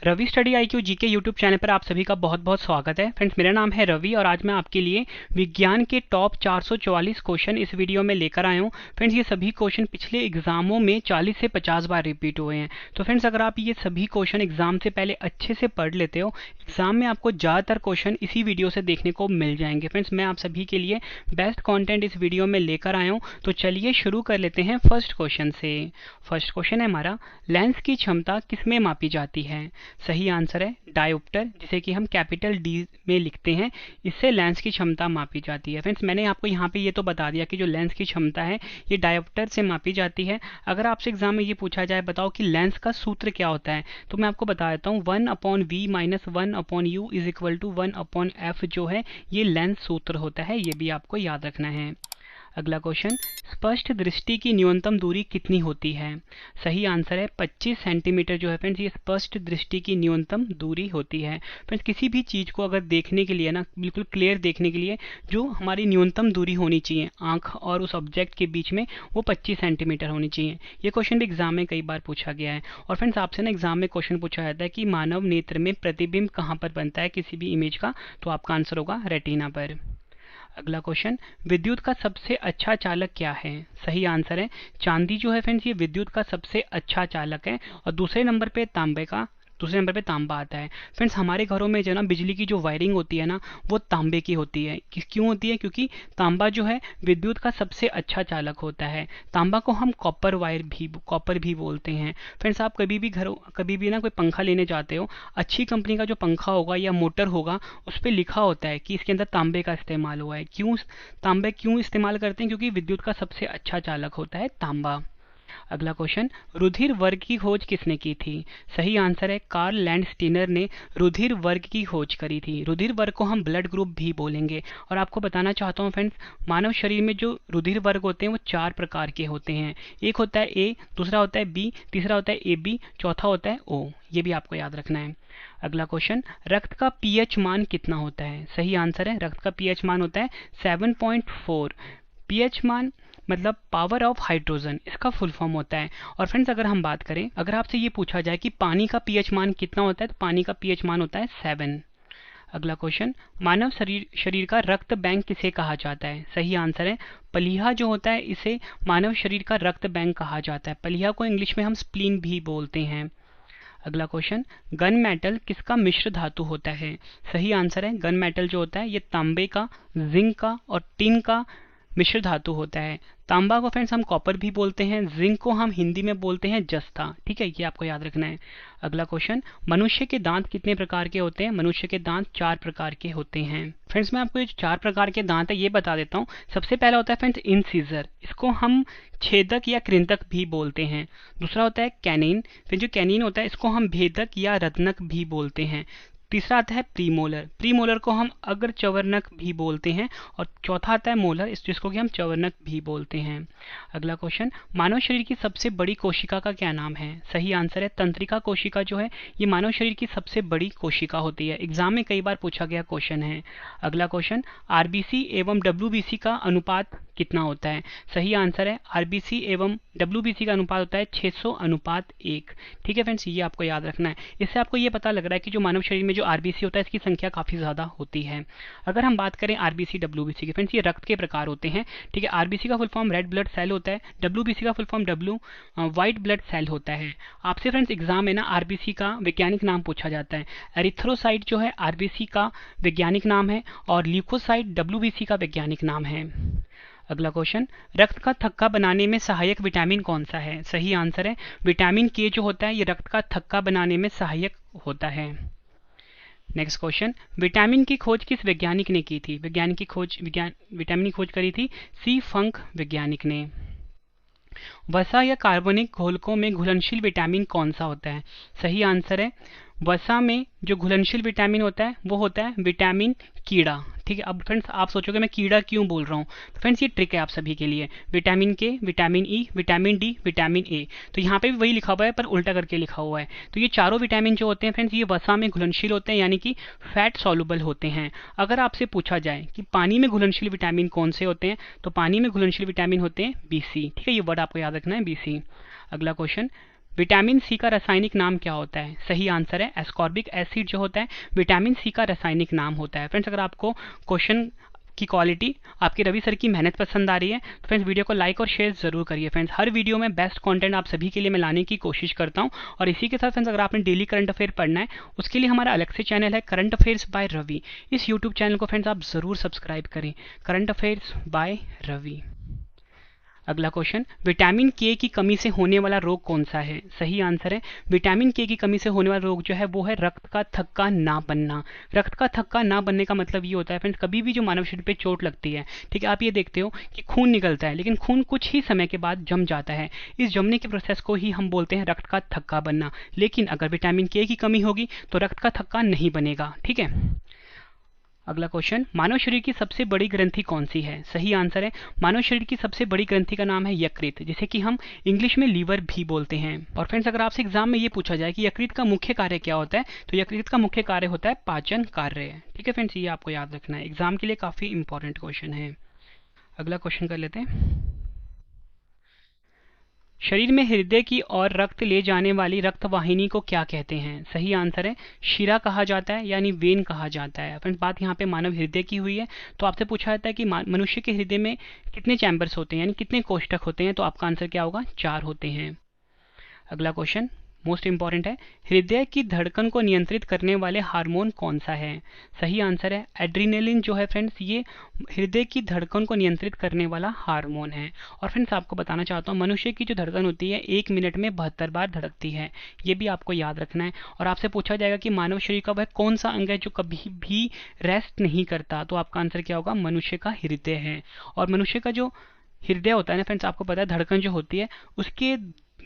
Ravi study IQ GK YouTube channel पर आप सभी का बहुत बहुत स्वागत है। फ्रेंड्स, मेरा नाम है रवि और आज मैं आपके लिए विज्ञान के टॉप 444 क्वेश्चन इस वीडियो में लेकर आया हूँ। फ्रेंड्स, ये सभी क्वेश्चन पिछले एग्जामों में 40 से 50 बार रिपीट हुए हैं। तो फ्रेंड्स, अगर आप ये सभी क्वेश्चन एग्जाम से पहले अच्छे से पढ़ लेते हो, एग्जाम में आपको ज़्यादातर क्वेश्चन इसी वीडियो से देखने को मिल जाएंगे। फ्रेंड्स, मैं आप सभी के लिए बेस्ट कॉन्टेंट इस वीडियो में लेकर आया हूँ। तो चलिए शुरू कर लेते हैं फर्स्ट क्वेश्चन से। फर्स्ट क्वेश्चन है हमारा, लेंस की क्षमता किसमें मापी जाती है? सही आंसर है डायोप्टर, जिसे कि हम कैपिटल डी में लिखते हैं। इससे लेंस की क्षमता मापी जाती है। फ्रेंड्स, मैंने आपको यहाँ पे ये तो बता दिया कि जो लेंस की क्षमता है ये डायोप्टर से मापी जाती है। अगर आपसे एग्जाम में ये पूछा जाए बताओ कि लेंस का सूत्र क्या होता है, तो मैं आपको बता देता हूँ 1/v - 1/u = 1/f जो है ये लेंस सूत्र होता है। ये भी आपको याद रखना है। अगला क्वेश्चन, स्पष्ट दृष्टि की न्यूनतम दूरी कितनी होती है? सही आंसर है 25 सेंटीमीटर जो है फ्रेंड्स, ये स्पष्ट दृष्टि की न्यूनतम दूरी होती है। फ्रेंड्स, किसी भी चीज़ को अगर देखने के लिए ना बिल्कुल क्लियर देखने के लिए जो हमारी न्यूनतम दूरी होनी चाहिए आंख और उस ऑब्जेक्ट के बीच में, वो 25 सेंटीमीटर होनी चाहिए। ये क्वेश्चन भी एग्जाम में कई बार पूछा गया है। और फ्रेंड्स, आपसे ना एग्जाम में क्वेश्चन पूछा जाता है कि मानव नेत्र में प्रतिबिंब कहाँ पर बनता है किसी भी इमेज का, तो आपका आंसर होगा रेटिना पर। अगला क्वेश्चन, विद्युत का सबसे अच्छा चालक क्या है? सही आंसर है चांदी जो है फ्रेंड्स, ये विद्युत का सबसे अच्छा चालक है। और दूसरे नंबर पे तांबा आता है। फ्रेंड्स, हमारे घरों में जो ना बिजली की जो वायरिंग होती है ना, वो तांबे की होती है। क्यों होती है? क्योंकि तांबा जो है विद्युत का सबसे अच्छा चालक होता है। तांबा को हम कॉपर भी बोलते हैं। फ्रेंड्स, आप कभी भी ना कोई पंखा लेने जाते हो, अच्छी कंपनी का जो पंखा होगा या मोटर होगा उस पर लिखा होता है कि इसके अंदर तांबे का इस्तेमाल हुआ है। तांबे क्यों इस्तेमाल करते हैं? क्योंकि विद्युत का सबसे अच्छा चालक होता है तांबा। अगला क्वेश्चन, रुधिर वर्ग की खोज किसने की थी? सही आंसर है कार्ल लैंडस्टीनर ने रुधिर वर्ग की खोज करी थी। रुधिर वर्ग को हम ब्लड ग्रुप भी बोलेंगे। और आपको बताना चाहता हूँ फ्रेंड्स, मानव शरीर में जो रुधिर वर्ग होते हैं वो 4 प्रकार के होते हैं। एक होता है ए, दूसरा होता है बी, तीसरा होता है ए बी, चौथा होता है ओ। ये भी आपको याद रखना है। अगला क्वेश्चन, रक्त का पीएच मान कितना होता है? सही आंसर है रक्त का पीएच मान होता है 7.4। पीएच मान मतलब पावर ऑफ हाइड्रोजन, इसका फुल फॉर्म होता है। और फ्रेंड्स, अगर हम बात करें, अगर आपसे ये पूछा जाए कि पानी का पीएच मान कितना होता है, तो पानी का पीएच मान होता है 7। अगला क्वेश्चन, मानव शरीर का रक्त बैंक किसे कहा जाता है? सही आंसर है पलीहा जो होता है इसे मानव शरीर का रक्त बैंक कहा जाता है। पलीहा को इंग्लिश में हम स्प्लीन भी बोलते हैं। अगला क्वेश्चन, गन मेटल किसका मिश्र धातु होता है? सही आंसर है गन मेटल जो होता है ये तांबे का, जिंक का और टिन का मिश्र धातु होता है। तांबा को फ्रेंड्स हम कॉपर भी बोलते हैं, जिंक को हम हिंदी में बोलते हैं जस्ता। ठीक है, ये आपको याद रखना है। अगला क्वेश्चन, मनुष्य के दांत कितने प्रकार के होते हैं? मनुष्य के दांत 4 प्रकार के होते हैं। फ्रेंड्स, मैं आपको ये 4 प्रकार के दांत है ये बता देता हूँ। सबसे पहला होता है फ्रेंड्स इंसीजर, इसको हम छेदक या कृंतक भी बोलते हैं। दूसरा होता है कैनिन, फिर जो कैनिन होता है इसको हम भेदक या रत्नक भी बोलते हैं। तीसरा आता है प्रीमोलर, प्रीमोलर को हम अग्रचवर्णक भी बोलते हैं। और चौथा आता है मोलर, जिसको कि हम चवर्णक भी बोलते हैं। अगला क्वेश्चन, मानव शरीर की सबसे बड़ी कोशिका का क्या नाम है? सही आंसर है तंत्रिका कोशिका जो है ये मानव शरीर की सबसे बड़ी कोशिका होती है। एग्जाम में कई बार पूछा गया क्वेश्चन है। अगला क्वेश्चन, आरबीसी एवं डब्ल्यूबीसी का अनुपात कितना होता है? सही आंसर है आरबीसी एवं डब्ल्यूबीसी का अनुपात होता है 600:1। ठीक है फ्रेंड्स, ये आपको याद रखना है। इससे आपको ये पता लग रहा है कि जो मानव शरीर में जो आरबीसी होता है इसकी संख्या काफ़ी ज़्यादा होती है। अगर हम बात करें आरबीसी डब्ल्यूबीसी की, फ्रेंड्स ये रक्त के प्रकार होते हैं। ठीक है, आरबीसी का full form red blood cell होता है, डब्ल्यूबीसी का full form white blood cell होता है। आपसे फ्रेंड्स एग्जाम में ना आरबीसी का वैज्ञानिक नाम पूछा जाता है। एरिथ्रोसाइट जो है आरबीसी का वैज्ञानिक नाम है और ल्यूकोसाइट डब्ल्यूबीसी का वैज्ञानिक नाम है। अगला क्वेश्चन, रक्त का थक्का बनाने में सहायक विटामिन कौन सा है? सही आंसर है विटामिन के जो होता है ये रक्त का थक्का बनाने में सहायक होता है। नेक्स्ट क्वेश्चन, विटामिन की खोज किस वैज्ञानिक ने की थी? विटामिन की खोज करी थी सी फंक वैज्ञानिक ने। वसा या कार्बनिक घोलकों में घुलनशील विटामिन कौन सा होता है? सही आंसर है वसा में जो घुलनशील विटामिन होता है वो होता है विटामिन कीड़ा। ठीक है, अब फ्रेंड्स आप सोचोगे मैं कीड़ा क्यों बोल रहा हूँ, तो फ्रेंड्स ये ट्रिक है आप सभी के लिए। विटामिन के, vitamin E, vitamin D, vitamin A, तो यहाँ पे भी वही लिखा हुआ है पर उल्टा करके लिखा हुआ है। तो ये चारों विटामिन जो होते हैं फ्रेंड्स ये वसा में घुलनशील होते हैं, यानी कि फैट सॉल्युबल होते हैं। अगर आपसे पूछा जाए कि पानी में घुलनशील विटामिन कौन से होते हैं, तो पानी में घुलनशील विटामिन होते हैं बीसी। ठीक है, ये वर्ड आपको याद रखना है बीसी। अगला क्वेश्चन, विटामिन सी का रासायनिक नाम क्या होता है? सही आंसर है एस्कॉर्बिक एसिड जो होता है विटामिन सी का रासायनिक नाम होता है। फ्रेंड्स, अगर आपको क्वेश्चन की क्वालिटी, आपकी रवि सर की मेहनत पसंद आ रही है तो फ्रेंड्स वीडियो को लाइक और शेयर जरूर करिए। फ्रेंड्स, हर वीडियो में बेस्ट कंटेंट आप सभी के लिए मैं लाने की कोशिश करता हूं। और इसी के साथ फ्रेंड्स, अगर आपने डेली करंट अफेयर पढ़ना है उसके लिए हमारा अलग से चैनल है करंट अफेयर्स बाय रवि। इस यूट्यूब चैनल को फ्रेंड्स आप जरूर सब्सक्राइब करें, करंट अफेयर्स बाय रवि। अगला क्वेश्चन, विटामिन के की कमी से होने वाला रोग कौन सा है? सही आंसर है विटामिन के की कमी से होने वाला रोग जो है वो है रक्त का थक्का ना बनना। रक्त का थक्का ना बनने का मतलब ये होता है फ्रेंड्स, कभी भी जो मानव शरीर पे चोट लगती है, ठीक है, आप ये देखते हो कि खून निकलता है लेकिन खून कुछ ही समय के बाद जम जाता है। इस जमने के प्रोसेस को ही हम बोलते हैं रक्त का थक्का बनना। लेकिन अगर विटामिन के की कमी होगी तो रक्त का थक्का नहीं बनेगा। ठीक है। अगला क्वेश्चन, मानव शरीर की सबसे बड़ी ग्रंथि कौन सी है? सही आंसर है मानव शरीर की सबसे बड़ी ग्रंथि का नाम है यकृत, जिसे कि हम इंग्लिश में लीवर भी बोलते हैं। और फ्रेंड्स, अगर आपसे एग्जाम में ये पूछा जाए कि यकृत का मुख्य कार्य क्या होता है तो यकृत का मुख्य कार्य होता है पाचन कार्य। ठीक है फ्रेंड्स, ये आपको याद रखना है, एग्जाम के लिए काफी इंपॉर्टेंट क्वेश्चन है। अगला क्वेश्चन कर लेते हैं, शरीर में हृदय की ओर रक्त ले जाने वाली रक्त वाहिनी को क्या कहते हैं? सही आंसर है शिरा कहा जाता है, यानी वेन कहा जाता है। फ्रेंड्स, बात यहाँ पे मानव हृदय की हुई है तो आपसे पूछा जाता है कि मनुष्य के हृदय में कितने चैम्बर्स होते हैं, यानी कितने कोष्ठक होते हैं, तो आपका आंसर क्या होगा? 4 होते हैं। अगला क्वेश्चन मोस्ट इंपॉर्टेंट है, हृदय की धड़कन को नियंत्रित करने वाले हार्मोन कौन सा है? सही आंसर है एड्रीनलिन जो है फ्रेंड्स, ये हृदय की धड़कन को नियंत्रित करने वाला हार्मोन है। और फ्रेंड्स, आपको बताना चाहता हूँ मनुष्य की जो धड़कन होती है 1 मिनट में 72 बार धड़कती है, ये भी आपको याद रखना है। और आपसे पूछा जाएगा कि मानव शरीर का वह कौन सा अंग है जो कभी भी रेस्ट नहीं करता, तो आपका आंसर क्या होगा? मनुष्य का हृदय है। और मनुष्य का जो हृदय होता है ना फ्रेंड्स, आपको पता है धड़कन जो होती है उसके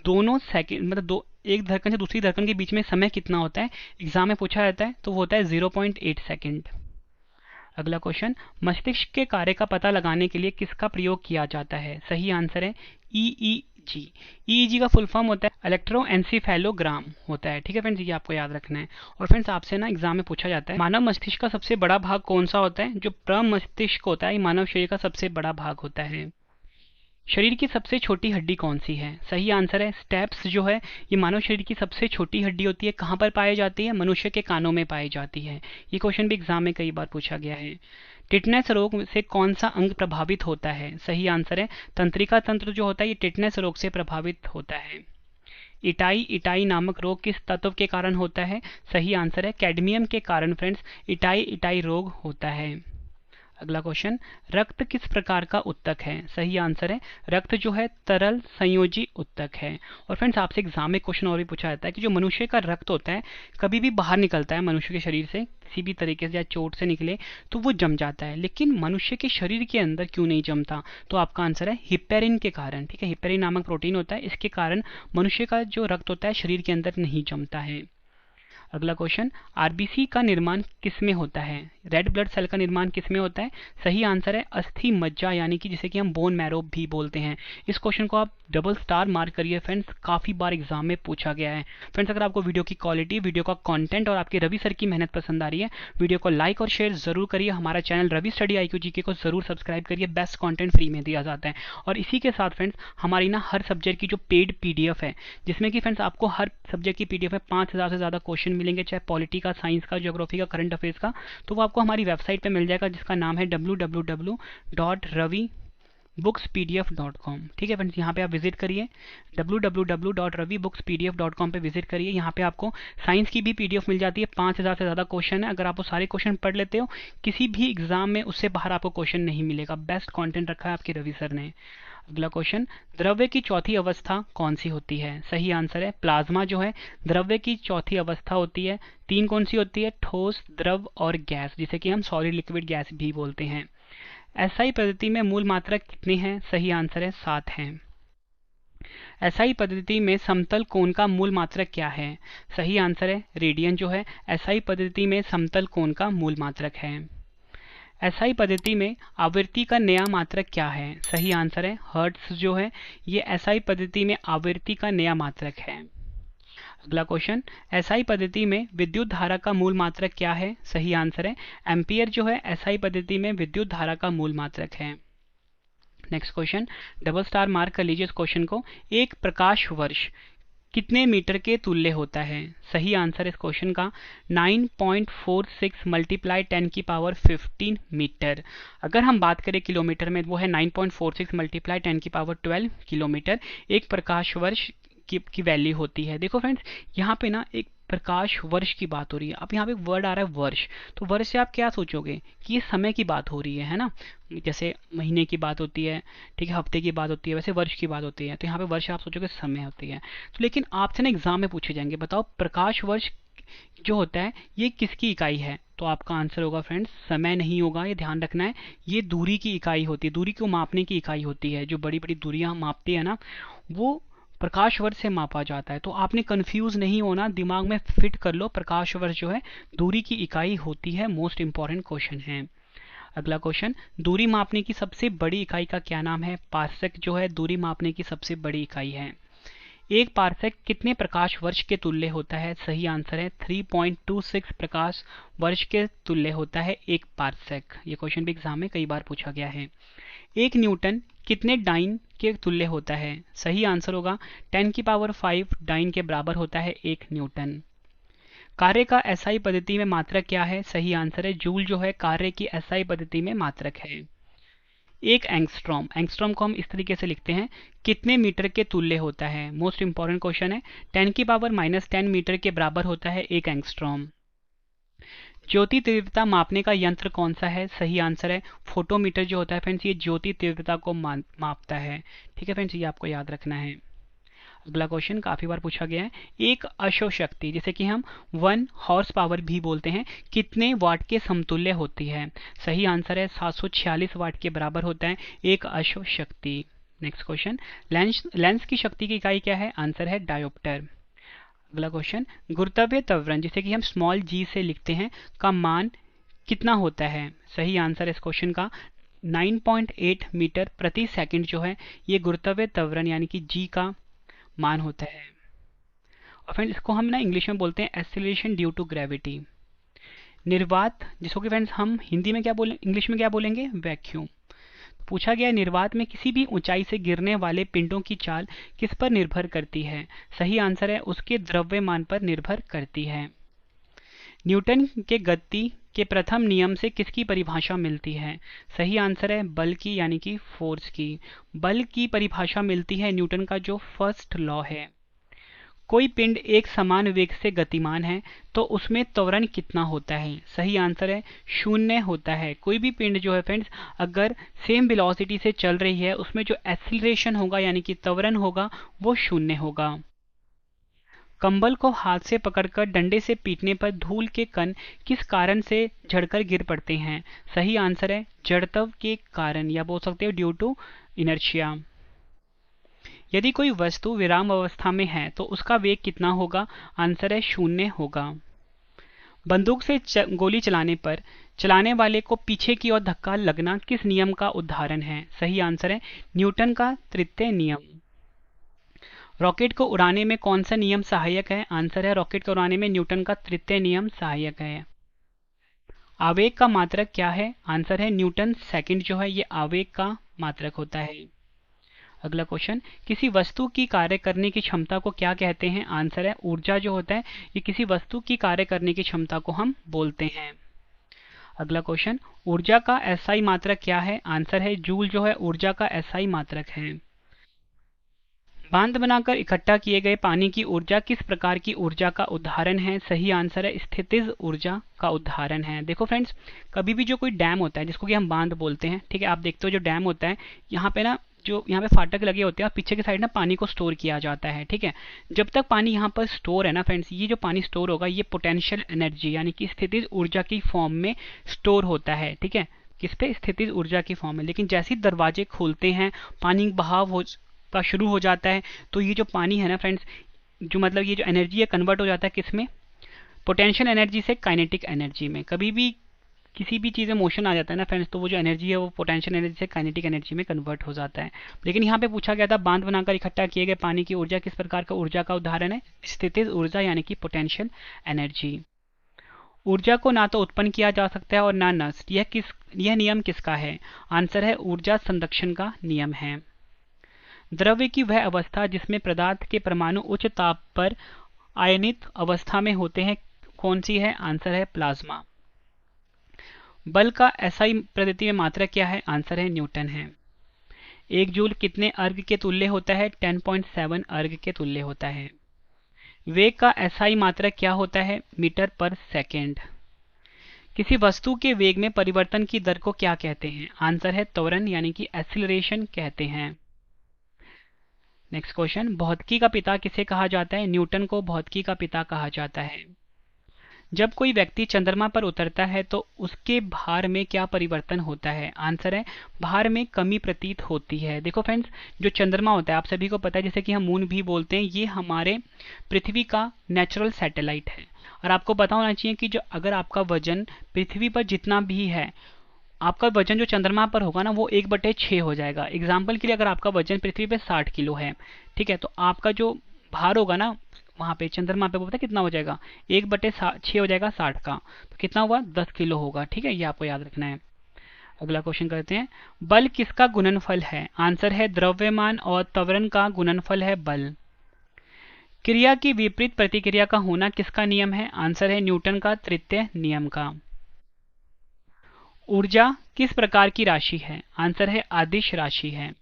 दोनों सेकंड, मतलब एक धड़कन से दूसरी धड़कन के बीच में समय कितना होता है, एग्जाम में पूछा जाता है तो वो होता है 0.8 सेकंड। अगला क्वेश्चन, मस्तिष्क के कार्य का पता लगाने के लिए किसका प्रयोग किया जाता है? सही आंसर है ईईजी। ईईजी का फुल फॉर्म होता है इलेक्ट्रोएन्सेफेलोग्राम होता है। ठीक है फ्रेंड्स, ये आपको याद रखना है। और फ्रेंड्स, आपसे ना एग्जाम में पूछा जाता है मानव मस्तिष्क का सबसे बड़ा भाग कौन सा होता है? जो प्रमस्तिष्क होता है, मानव शरीर का सबसे बड़ा भाग होता है। शरीर की सबसे छोटी हड्डी कौन सी है? सही आंसर है स्टेप्स जो है, ये मानव शरीर की सबसे छोटी हड्डी होती है। कहाँ पर पाई जाती है? मनुष्य के कानों में पाई जाती है। ये क्वेश्चन भी एग्जाम में कई बार पूछा गया है। टिटनेस रोग से कौन सा अंग प्रभावित होता है? सही आंसर है तंत्रिका तंत्र जो होता है ये टिटनेस रोग से प्रभावित होता है। इटाई इटाई नामक रोग किस तत्व के कारण होता है? सही आंसर है कैडमियम के कारण फ्रेंड्स इटाई इटाई रोग होता है। अगला क्वेश्चन, रक्त किस प्रकार का उत्तक है? सही आंसर है रक्त जो है तरल संयोजी उत्तक है। और फ्रेंड्स, आपसे एग्जाम में क्वेश्चन और भी पूछा जाता है कि जो मनुष्य का रक्त होता है कभी भी बाहर निकलता है मनुष्य के शरीर से, किसी भी तरीके से या चोट से निकले तो वो जम जाता है, लेकिन मनुष्य के शरीर के अंदर क्यों नहीं जमता? तो आपका आंसर है हिपेरिन के कारण। ठीक है, हिपेरिन नामक प्रोटीन होता है, इसके कारण मनुष्य का जो रक्त होता है शरीर के अंदर नहीं जमता है। अगला क्वेश्चन, आरबीसी का निर्माण किसमें होता है? रेड ब्लड सेल का निर्माण किसमें होता है? सही आंसर है अस्थि मज्जा, यानी कि जिसे कि हम बोन मैरो भी बोलते हैं। इस क्वेश्चन को आप डबल स्टार मार्क करिए फ्रेंड्स, काफी बार एग्जाम में पूछा गया है। फ्रेंड्स, अगर आपको वीडियो की क्वालिटी, वीडियो का कंटेंट और आपके रवि सर की मेहनत पसंद आ रही है, वीडियो को लाइक और शेयर जरूर करिए। हमारा channel Ravi study IQ GK को जरूर सब्सक्राइब करिए, बेस्ट कंटेंट फ्री में दिया जाता है। और इसी के साथ फ्रेंड्स, हमारी ना हर सब्जेक्ट की जो पेड PDF है, जिसमें कि फ्रेंड्स आपको हर सब्जेक्ट की PDF में 5000 से ज्यादा क्वेश्चन मिलेंगे, चाहे पॉलिटी का, साइंस का, ज्योग्राफी का, करंट अफेयर्स का, तो वो आपको हमारी वेबसाइट पे मिल जाएगा जिसका नाम है www.ravibooks.pdf.com। ठीक है फ्रेंड्स, यहाँ पे आप विजिट करिए, www.ravibooks.pdf.com पे विजिट करिए। यहाँ पे आपको साइंस की भी PDF मिल जाती है, 5000 से ज़्यादा क्वेश्चन है। अगर आप वो सारे क्वेश्चन पढ़ लेते हो, किसी भी एग्जाम में उससे बाहर आपको क्वेश्चन नहीं मिलेगा। बेस्ट कंटेंट रखा है आपके रवि सर ने। अगला क्वेश्चन, द्रव्य की चौथी अवस्था कौन सी होती है? सही आंसर है प्लाज्मा जो है द्रव्य की चौथी अवस्था होती है। 3 कौन सी होती है? ठोस, द्रव और गैस, जिसे कि हम सॉलिड लिक्विड गैस भी बोलते हैं। एसआई पद्धति में मूल मात्रक कितने हैं? सही आंसर है 7 हैं। एसआई पद्धति में समतल कोण का मूल मात्रक क्या है? सही आंसर है रेडियन जो है एसआई पद्धति में समतल कोण का मूल मात्रक है। एसआई पद्धति में आवृत्ति का नया मात्रक क्या है? सही आंसर है हर्ट्ज जो है ये एसआई पद्धति में आवृत्ति का नया मात्रक है। अगला क्वेश्चन, एसआई पद्धति में विद्युत धारा का मूल मात्रक क्या है? सही आंसर है एम्पियर जो है एसआई पद्धति में विद्युत धारा का मूल मात्रक है। Next question, double star mark कर लीजिए इस क्वेश्चन को। एक प्रकाश वर्ष कितने मीटर के तुल्य होता है? सही आंसर इस क्वेश्चन का 9.46 मल्टीप्लाई 10⁻15 मीटर। अगर हम बात करें किलोमीटर में, वो है 9.46 मल्टीप्लाई 10⁻12 किलोमीटर। एक प्रकाश वर्ष की वैल्यू होती है। देखो फ्रेंड्स, यहाँ पे ना एक प्रकाश वर्ष की बात हो रही है। अब यहाँ पे वर्ड आ रहा है वर्ष, तो वर्ष से आप क्या सोचोगे कि ये समय की बात हो रही है ना? जैसे महीने की बात होती है, ठीक है, हफ्ते की बात होती है, वैसे वर्ष की बात होती है। तो यहाँ पे वर्ष आप सोचोगे समय होती है। तो लेकिन आपसे ना एग्जाम में पूछे जाएंगे, बताओ प्रकाश वर्ष जो होता है ये किसकी इकाई है? तो आपका आंसर होगा फ्रेंड्स समय नहीं होगा, ये ध्यान रखना है। ये दूरी की इकाई होती है, दूरी को मापने की इकाई होती है। जो बड़ी बड़ी दूरियां मापती है ना, वो प्रकाश वर्ष से मापा जाता है। तो आपने कंफ्यूज नहीं होना, दिमाग में फिट कर लो, प्रकाश वर्ष जो है दूरी की इकाई होती है। मोस्ट इंपॉर्टेंट क्वेश्चन है। अगला क्वेश्चन, दूरी मापने की सबसे बड़ी इकाई का क्या नाम है? पार्सेक जो है दूरी मापने की सबसे बड़ी इकाई है। एक पार्सेक कितने प्रकाश वर्ष के तुल्य होता है? सही आंसर है 3.26 प्रकाश वर्ष के तुल्य होता है एक पार्सेक। ये क्वेश्चन भी एग्जाम में कई बार पूछा गया है। एक न्यूटन कितने डाइन के तुल्य होता है? सही आंसर होगा 10⁵ डाइन के बराबर होता है एक न्यूटन। कार्य का एसआई पद्धति में मात्रक क्या है? सही आंसर है जूल जो है कार्य की एसआई पद्धति में मात्रक है। एक एंगस्ट्रॉम, एंगस्ट्रॉम को हम इस तरीके से लिखते हैं, कितने मीटर के तुल्य होता है? मोस्ट इंपॉर्टेंट क्वेश्चन है। 10⁻⁻10 मीटर के बराबर होता है एक एंगस्ट्रॉम। ज्योति तीव्रता मापने का यंत्र कौन सा है? सही आंसर है फोटोमीटर जो होता है फ्रेंड्स, ये ज्योति तीव्रता को मापता है। ठीक है फ्रेंड्स, ये आपको याद रखना है। अगला क्वेश्चन काफी बार पूछा गया है। एक अश्व शक्ति, जिसे कि हम 1 हॉर्स पावर भी बोलते हैं, कितने वाट के समतुल्य होती है? सही आंसर है 746 वाट के बराबर होता है एक अश्व शक्ति। नेक्स्ट क्वेश्चन, लेंस की शक्ति की इकाई क्या है? आंसर है डायोप्टर। अगला क्वेश्चन, गुरुत्वीय त्वरण, जिसे कि हम स्मॉल जी से लिखते हैं, का मान कितना होता है? सही आंसर इस क्वेश्चन का 9.8 मीटर प्रति सेकंड जो है ये गुरुत्वीय त्वरण यानी कि जी का मान होता है। और फ्रेंड्स इसको हम ना इंग्लिश में बोलते हैं एक्सीलरेशन ड्यू टू ग्रेविटी। निर्वात, जिसको कि फ्रेंड्स हम हिंदी में क्या बोलें, इंग्लिश में क्या बोलेंगे? वैक्यूम। पूछा गया निर्वात में किसी भी ऊंचाई से गिरने वाले पिंडों की चाल किस पर निर्भर करती है? सही आंसर है उसके द्रव्यमान पर निर्भर करती है। न्यूटन के गति के प्रथम नियम से किसकी परिभाषा मिलती है? सही आंसर है बल की यानी कि फोर्स की। बल की परिभाषा मिलती है न्यूटन का जो फर्स्ट लॉ है। कोई पिंड एक समान वेग से गतिमान है तो उसमें त्वरण कितना होता है? सही आंसर है 0 होता है। कोई भी पिंड जो है फ्रेंड्स अगर सेम वेलोसिटी से चल रही है उसमें जो एक्सीलरेशन होगा यानी कि त्वरण होगा वो 0 होगा। कंबल को हाथ से पकड़कर डंडे से पीटने पर धूल के कण किस कारण से झड़कर गिर पड़ते हैं? सही आंसर है जड़त्व के कारण, या बोल सकते हो ड्यू टू इनर्शिया। यदि कोई वस्तु विराम अवस्था में है तो उसका वेग कितना होगा? आंसर है 0 होगा। बंदूक से गोली चलाने पर चलाने वाले को पीछे की ओर धक्का लगना किस नियम का उदाहरण है? सही आंसर है न्यूटन का तृतीय नियम। रॉकेट को उड़ाने में कौन सा नियम सहायक है? आंसर है रॉकेट को उड़ाने में न्यूटन का तृतीय नियम सहायक है। आवेग का मात्रक क्या है? आंसर है न्यूटन सेकंड जो है ये आवेग का मात्रक होता है। अगला क्वेश्चन, किसी वस्तु की कार्य करने की क्षमता को क्या कहते हैं? आंसर है ऊर्जा जो होता है ये किसी वस्तु की कार्य करने की क्षमता को हम बोलते हैं। अगला क्वेश्चन, ऊर्जा का एसआई मात्रक क्या है? आंसर है जूल जो है ऊर्जा का एसआई मात्रक है। बांध बनाकर इकट्ठा किए गए पानी की ऊर्जा किस प्रकार की ऊर्जा का उदाहरण है? सही आंसर है स्थितिज ऊर्जा का उदाहरण है। देखो फ्रेंड्स, कभी भी जो कोई डैम होता है जिसको कि हम बांध बोलते हैं, ठीक है, आप देखते हो जो डैम होता है यहाँ पे ना जो यहाँ पे फाटक लगे होते हैं और पीछे के साइड ना पानी को स्टोर किया जाता है। ठीक है, जब तक पानी यहाँ पर स्टोर है ना फ्रेंड्स, ये जो पानी स्टोर होगा ये पोटेंशियल एनर्जी यानी कि स्थितिज ऊर्जा की फॉर्म में स्टोर होता है। ठीक है, किस पे? स्थितिज ऊर्जा की फॉर्म में। लेकिन जैसे ही दरवाजे खोलते हैं पानी बहाव का शुरू हो जाता है तो ये जो पानी है ना फ्रेंड्स, जो मतलब ये जो एनर्जी है कन्वर्ट हो जाता है किस में? पोटेंशियल एनर्जी से काइनेटिक एनर्जी में। कभी भी किसी भी चीज़ में मोशन आ जाता है ना फ्रेंड्स तो वो जो एनर्जी है वो पोटेंशियल एनर्जी से काइनेटिक एनर्जी में कन्वर्ट हो जाता है। लेकिन यहाँ पे पूछा गया था बांध बनाकर इकट्ठा किए गए पानी की ऊर्जा किस प्रकार का ऊर्जा का उदाहरण है? स्थितिज ऊर्जा यानी कि पोटेंशियल एनर्जी। ऊर्जा को ना तो उत्पन्न किया जा सकता है और ना नष्ट, यह नियम किसका है? आंसर है ऊर्जा संरक्षण का नियम है। द्रव्य की वह अवस्था जिसमें पदार्थ के परमाणु उच्च ताप पर आयनित अवस्था में होते हैं कौन सी है? आंसर है प्लाज्मा। बल का एसआई पद्धति में मात्रक क्या है? आंसर है न्यूटन है। 1 जूल कितने अर्घ के तुल्य होता है? 10.7 अर्घ के तुल्य होता है। वेग का एसआई मात्रक क्या होता है? मीटर पर सेकेंड। किसी वस्तु के वेग में परिवर्तन की दर को क्या कहते हैं? आंसर है त्वरण यानी कि एक्सीलरेशन कहते हैं। नेक्स्ट क्वेश्चन, भौतिकी का पिता किसे कहा जाता है? न्यूटन को भौतिकी का पिता कहा जाता है। जब कोई व्यक्ति चंद्रमा पर उतरता है तो उसके भार में क्या परिवर्तन होता है? आंसर है भार में कमी प्रतीत होती है। देखो फ्रेंड्स, जो चंद्रमा होता है आप सभी को पता है, जैसे कि हम मून भी बोलते हैं, ये हमारे पृथ्वी का नेचुरल सैटेलाइट है। और आपको पता होना चाहिए कि जो अगर आपका वजन पृथ्वी पर जितना भी है, आपका वजन जो चंद्रमा पर होगा ना वो 1/6 हो जाएगा। एग्जाम्पल के लिए अगर आपका वजन पृथ्वी पे 60 किलो है, ठीक है, तो आपका जो भार होगा ना वहां पे चंद्रमा पे वो पता कितना हो जाएगा? 1/6 हो जाएगा 60 का, तो कितना हुआ? 10 किलो होगा। ठीक है, ये आपको याद रखना है। अगला क्वेश्चन करते हैं, बल किसका गुणनफल है? आंसर है द्रव्यमान और त्वरण का गुणनफल है बल। क्रिया की विपरीत प्रतिक्रिया का होना किसका नियम है? आंसर है न्यूटन का तृतीय नियम का। ऊर्जा किस प्रकार की राशि है? आंसर है अदिश राशि है।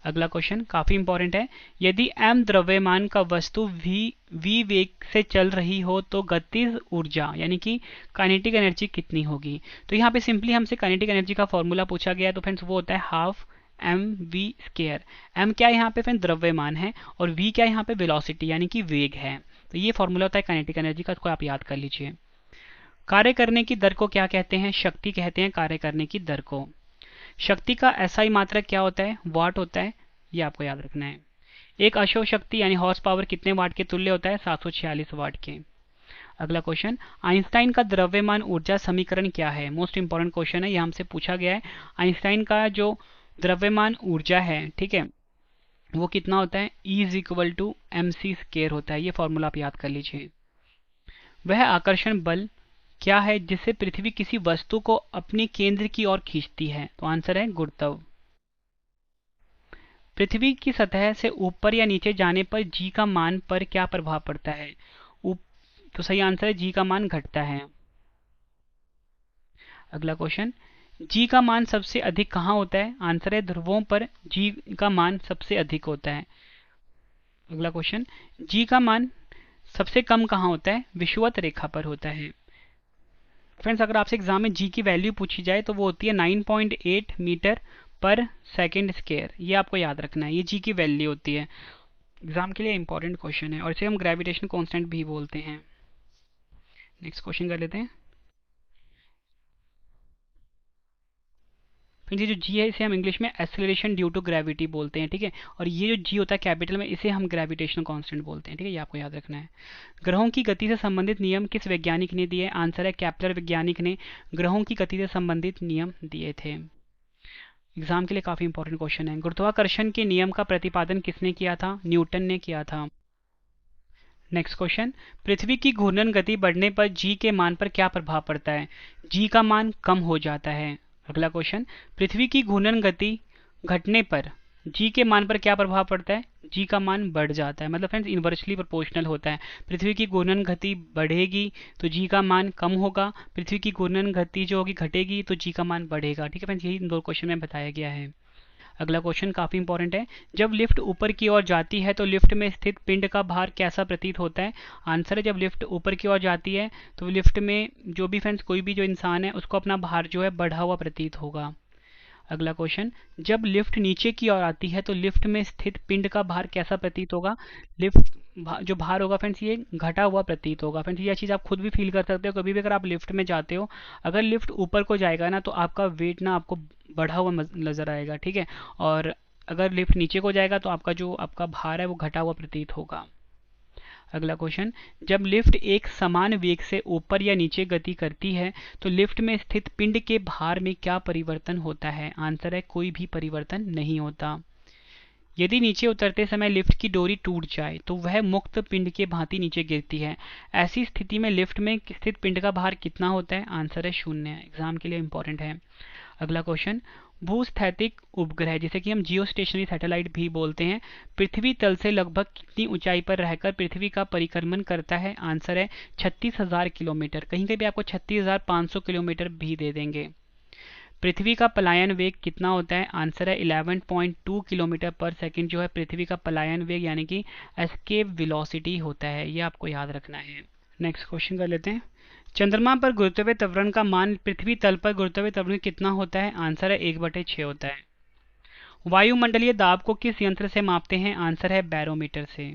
अगला क्वेश्चन काफी इंपॉर्टेंट है, यदि m द्रव्यमान का वस्तु v वेग से चल रही हो तो गतिज ऊर्जा यानी कि काइनेटिक एनर्जी कितनी होगी? तो यहाँ पे सिंपली हमसे काइनेटिक एनर्जी का फॉर्मूला पूछा गया है, तो फ्रेंड्स वो होता है हाफ mv²। m क्या है यहाँ पे फ्रेंड्स? द्रव्यमान है, और v क्या है यहाँ पे? वेलोसिटी यानी कि वेग है। तो ये फॉर्मूला होता है काइनेटिक एनर्जी का, इसको आप याद कर लीजिए। कार्य करने की दर को क्या कहते हैं? शक्ति कहते हैं कार्य करने की दर को। शक्ति का एसआई मात्रक क्या होता है? वाट होता है, ये आपको याद रखना है। एक अश्व शक्ति यानी हॉर्स पावर कितने वाट के तुल्य होता है? 746 वाट के। अगला क्वेश्चन, आइंस्टाइन का द्रव्यमान ऊर्जा समीकरण क्या है? मोस्ट इंपॉर्टेंट क्वेश्चन है, ये हमसे पूछा गया है। आइंस्टाइन का जो द्रव्यमान ऊर्जा है, ठीक है, वो कितना होता है? E=mc² होता है। ये फॉर्मूला आप याद कर लीजिए। वह आकर्षण बल क्या है जिससे पृथ्वी किसी वस्तु को अपने केंद्र की ओर खींचती है? तो आंसर है गुरुत्व। पृथ्वी की सतह से ऊपर या नीचे जाने पर जी का मान पर क्या प्रभाव पड़ता है? तो सही आंसर है जी का मान घटता है। अगला क्वेश्चन, जी का मान सबसे अधिक कहाँ होता है? आंसर है ध्रुवों पर जी का मान सबसे अधिक होता है। अगला क्वेश्चन, जी का मान सबसे कम कहाँ होता है? विषुवत रेखा पर होता है। फ्रेंड्स, अगर आपसे एग्जाम में जी की वैल्यू पूछी जाए तो वो होती है 9.8 मीटर पर सेकेंड स्क्वायर। ये आपको याद रखना है, ये जी की वैल्यू होती है। एग्जाम के लिए इंपॉर्टेंट क्वेश्चन है, और इसे हम ग्रेविटेशन कांस्टेंट भी बोलते हैं। नेक्स्ट क्वेश्चन कर लेते हैं। फिर ये जो जी है इसे हम इंग्लिश में एक्सेलरेशन ड्यू टू ग्रेविटी बोलते हैं, ठीक है। और ये जो जी होता है कैपिटल में, इसे हम ग्रेविटेशनल कांस्टेंट बोलते हैं, ठीक है, ये आपको याद रखना है। ग्रहों की गति से संबंधित नियम किस वैज्ञानिक ने दिए? आंसर है केपलर वैज्ञानिक ने ग्रहों की गति से संबंधित नियम दिए थे। एग्जाम के लिए काफी इंपॉर्टेंट क्वेश्चन है, गुरुत्वाकर्षण के नियम का प्रतिपादन किसने किया था? न्यूटन ने किया था। नेक्स्ट क्वेश्चन, पृथ्वी की घूर्णन गति बढ़ने पर जी के मान पर क्या प्रभाव पड़ता है? जी का मान कम हो जाता है। अगला क्वेश्चन, पृथ्वी की घूर्णन गति घटने पर जी के मान पर क्या प्रभाव पड़ता है? जी का मान बढ़ जाता है। मतलब फ्रेंड्स इन्वर्सली प्रोपोर्शनल होता है। पृथ्वी की घूर्णन गति बढ़ेगी तो जी का मान कम होगा, पृथ्वी की घूर्णन गति जो होगी घटेगी तो जी का मान बढ़ेगा। ठीक है फ्रेंड्स, यही इन दो क्वेश्चन में बताया गया है। अगला क्वेश्चन काफी इंपॉर्टेंट है, जब लिफ्ट ऊपर की ओर जाती है तो लिफ्ट में स्थित पिंड का भार कैसा प्रतीत होता है? आंसर है जब लिफ्ट ऊपर की ओर जाती है तो लिफ्ट में जो भी फ्रेंड्स कोई भी जो इंसान है उसको अपना भार जो है बढ़ा हुआ प्रतीत होगा। अगला क्वेश्चन, जब लिफ्ट नीचे की ओर आती है तो लिफ्ट में स्थित पिंड का भार कैसा प्रतीत होगा? लिफ्ट जो भार होगा फ्रेंड्स ये घटा हुआ प्रतीत होगा। फ्रेंड्स यह चीज़ आप खुद भी फील कर सकते हो, कभी भी अगर आप लिफ्ट में जाते हो, अगर लिफ्ट ऊपर को जाएगा ना तो आपका वेट ना आपको बढ़ा हुआ नजर आएगा, ठीक है, और अगर लिफ्ट नीचे को जाएगा तो आपका जो आपका भार है वो घटा हुआ प्रतीत होगा। अगला क्वेश्चन, जब लिफ्ट एक समान वेग से ऊपर या नीचे गति करती है तो लिफ्ट में स्थित पिंड के भार में क्या परिवर्तन होता है? आंसर है कोई भी परिवर्तन नहीं होता। यदि नीचे उतरते समय लिफ्ट की डोरी टूट जाए तो वह मुक्त पिंड के भांति नीचे गिरती है। ऐसी स्थिति में लिफ्ट में स्थित पिंड का भार कितना होता है? आंसर है 0। एग्जाम के लिए इंपॉर्टेंट है। अगला क्वेश्चन, भूस्थैतिक उपग्रह जिसे कि हम जियो स्टेशनरी सैटेलाइट भी बोलते हैं, पृथ्वी तल से लगभग कितनी ऊंचाई पर रहकर पृथ्वी का परिक्रमण करता है? आंसर है 36,000 किलोमीटर। कहीं कहीं भी आपको 36,500 किलोमीटर भी दे देंगे। पृथ्वी का पलायन वेग कितना होता है? आंसर है 11.2 किलोमीटर पर सेकंड जो है पृथ्वी का पलायन वेग यानी कि एस्केप वेलोसिटी होता है। ये आपको याद रखना है। नेक्स्ट क्वेश्चन कर लेते हैं। चंद्रमा पर गुरुत्वीय त्वरण का मान पृथ्वी तल पर गुरुत्वीय त्वरण कितना होता है? आंसर है 1/6 होता है। वायुमंडलीय दाब को किस यंत्र से मापते हैं? आंसर है बैरोमीटर से।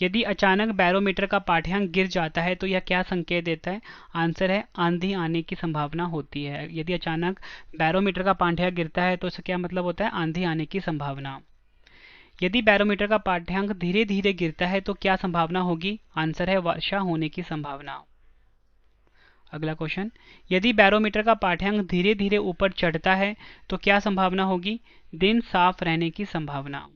यदि अचानक बैरोमीटर का पाठ्यांक गिर जाता है तो यह क्या संकेत देता है? आंसर है आंधी आने की संभावना होती है। यदि अचानक बैरोमीटर का पाठ्यांक गिरता है तो इसका क्या मतलब होता है? आंधी आने की संभावना। यदि बैरोमीटर का पाठ्यांक धीरे धीरे गिरता है तो क्या संभावना होगी? आंसर है वर्षा होने की संभावना। अगला क्वेश्चन, यदि बैरोमीटर का पाठ्यांक धीरे धीरे ऊपर चढ़ता है तो क्या संभावना होगी? दिन साफ रहने की संभावना।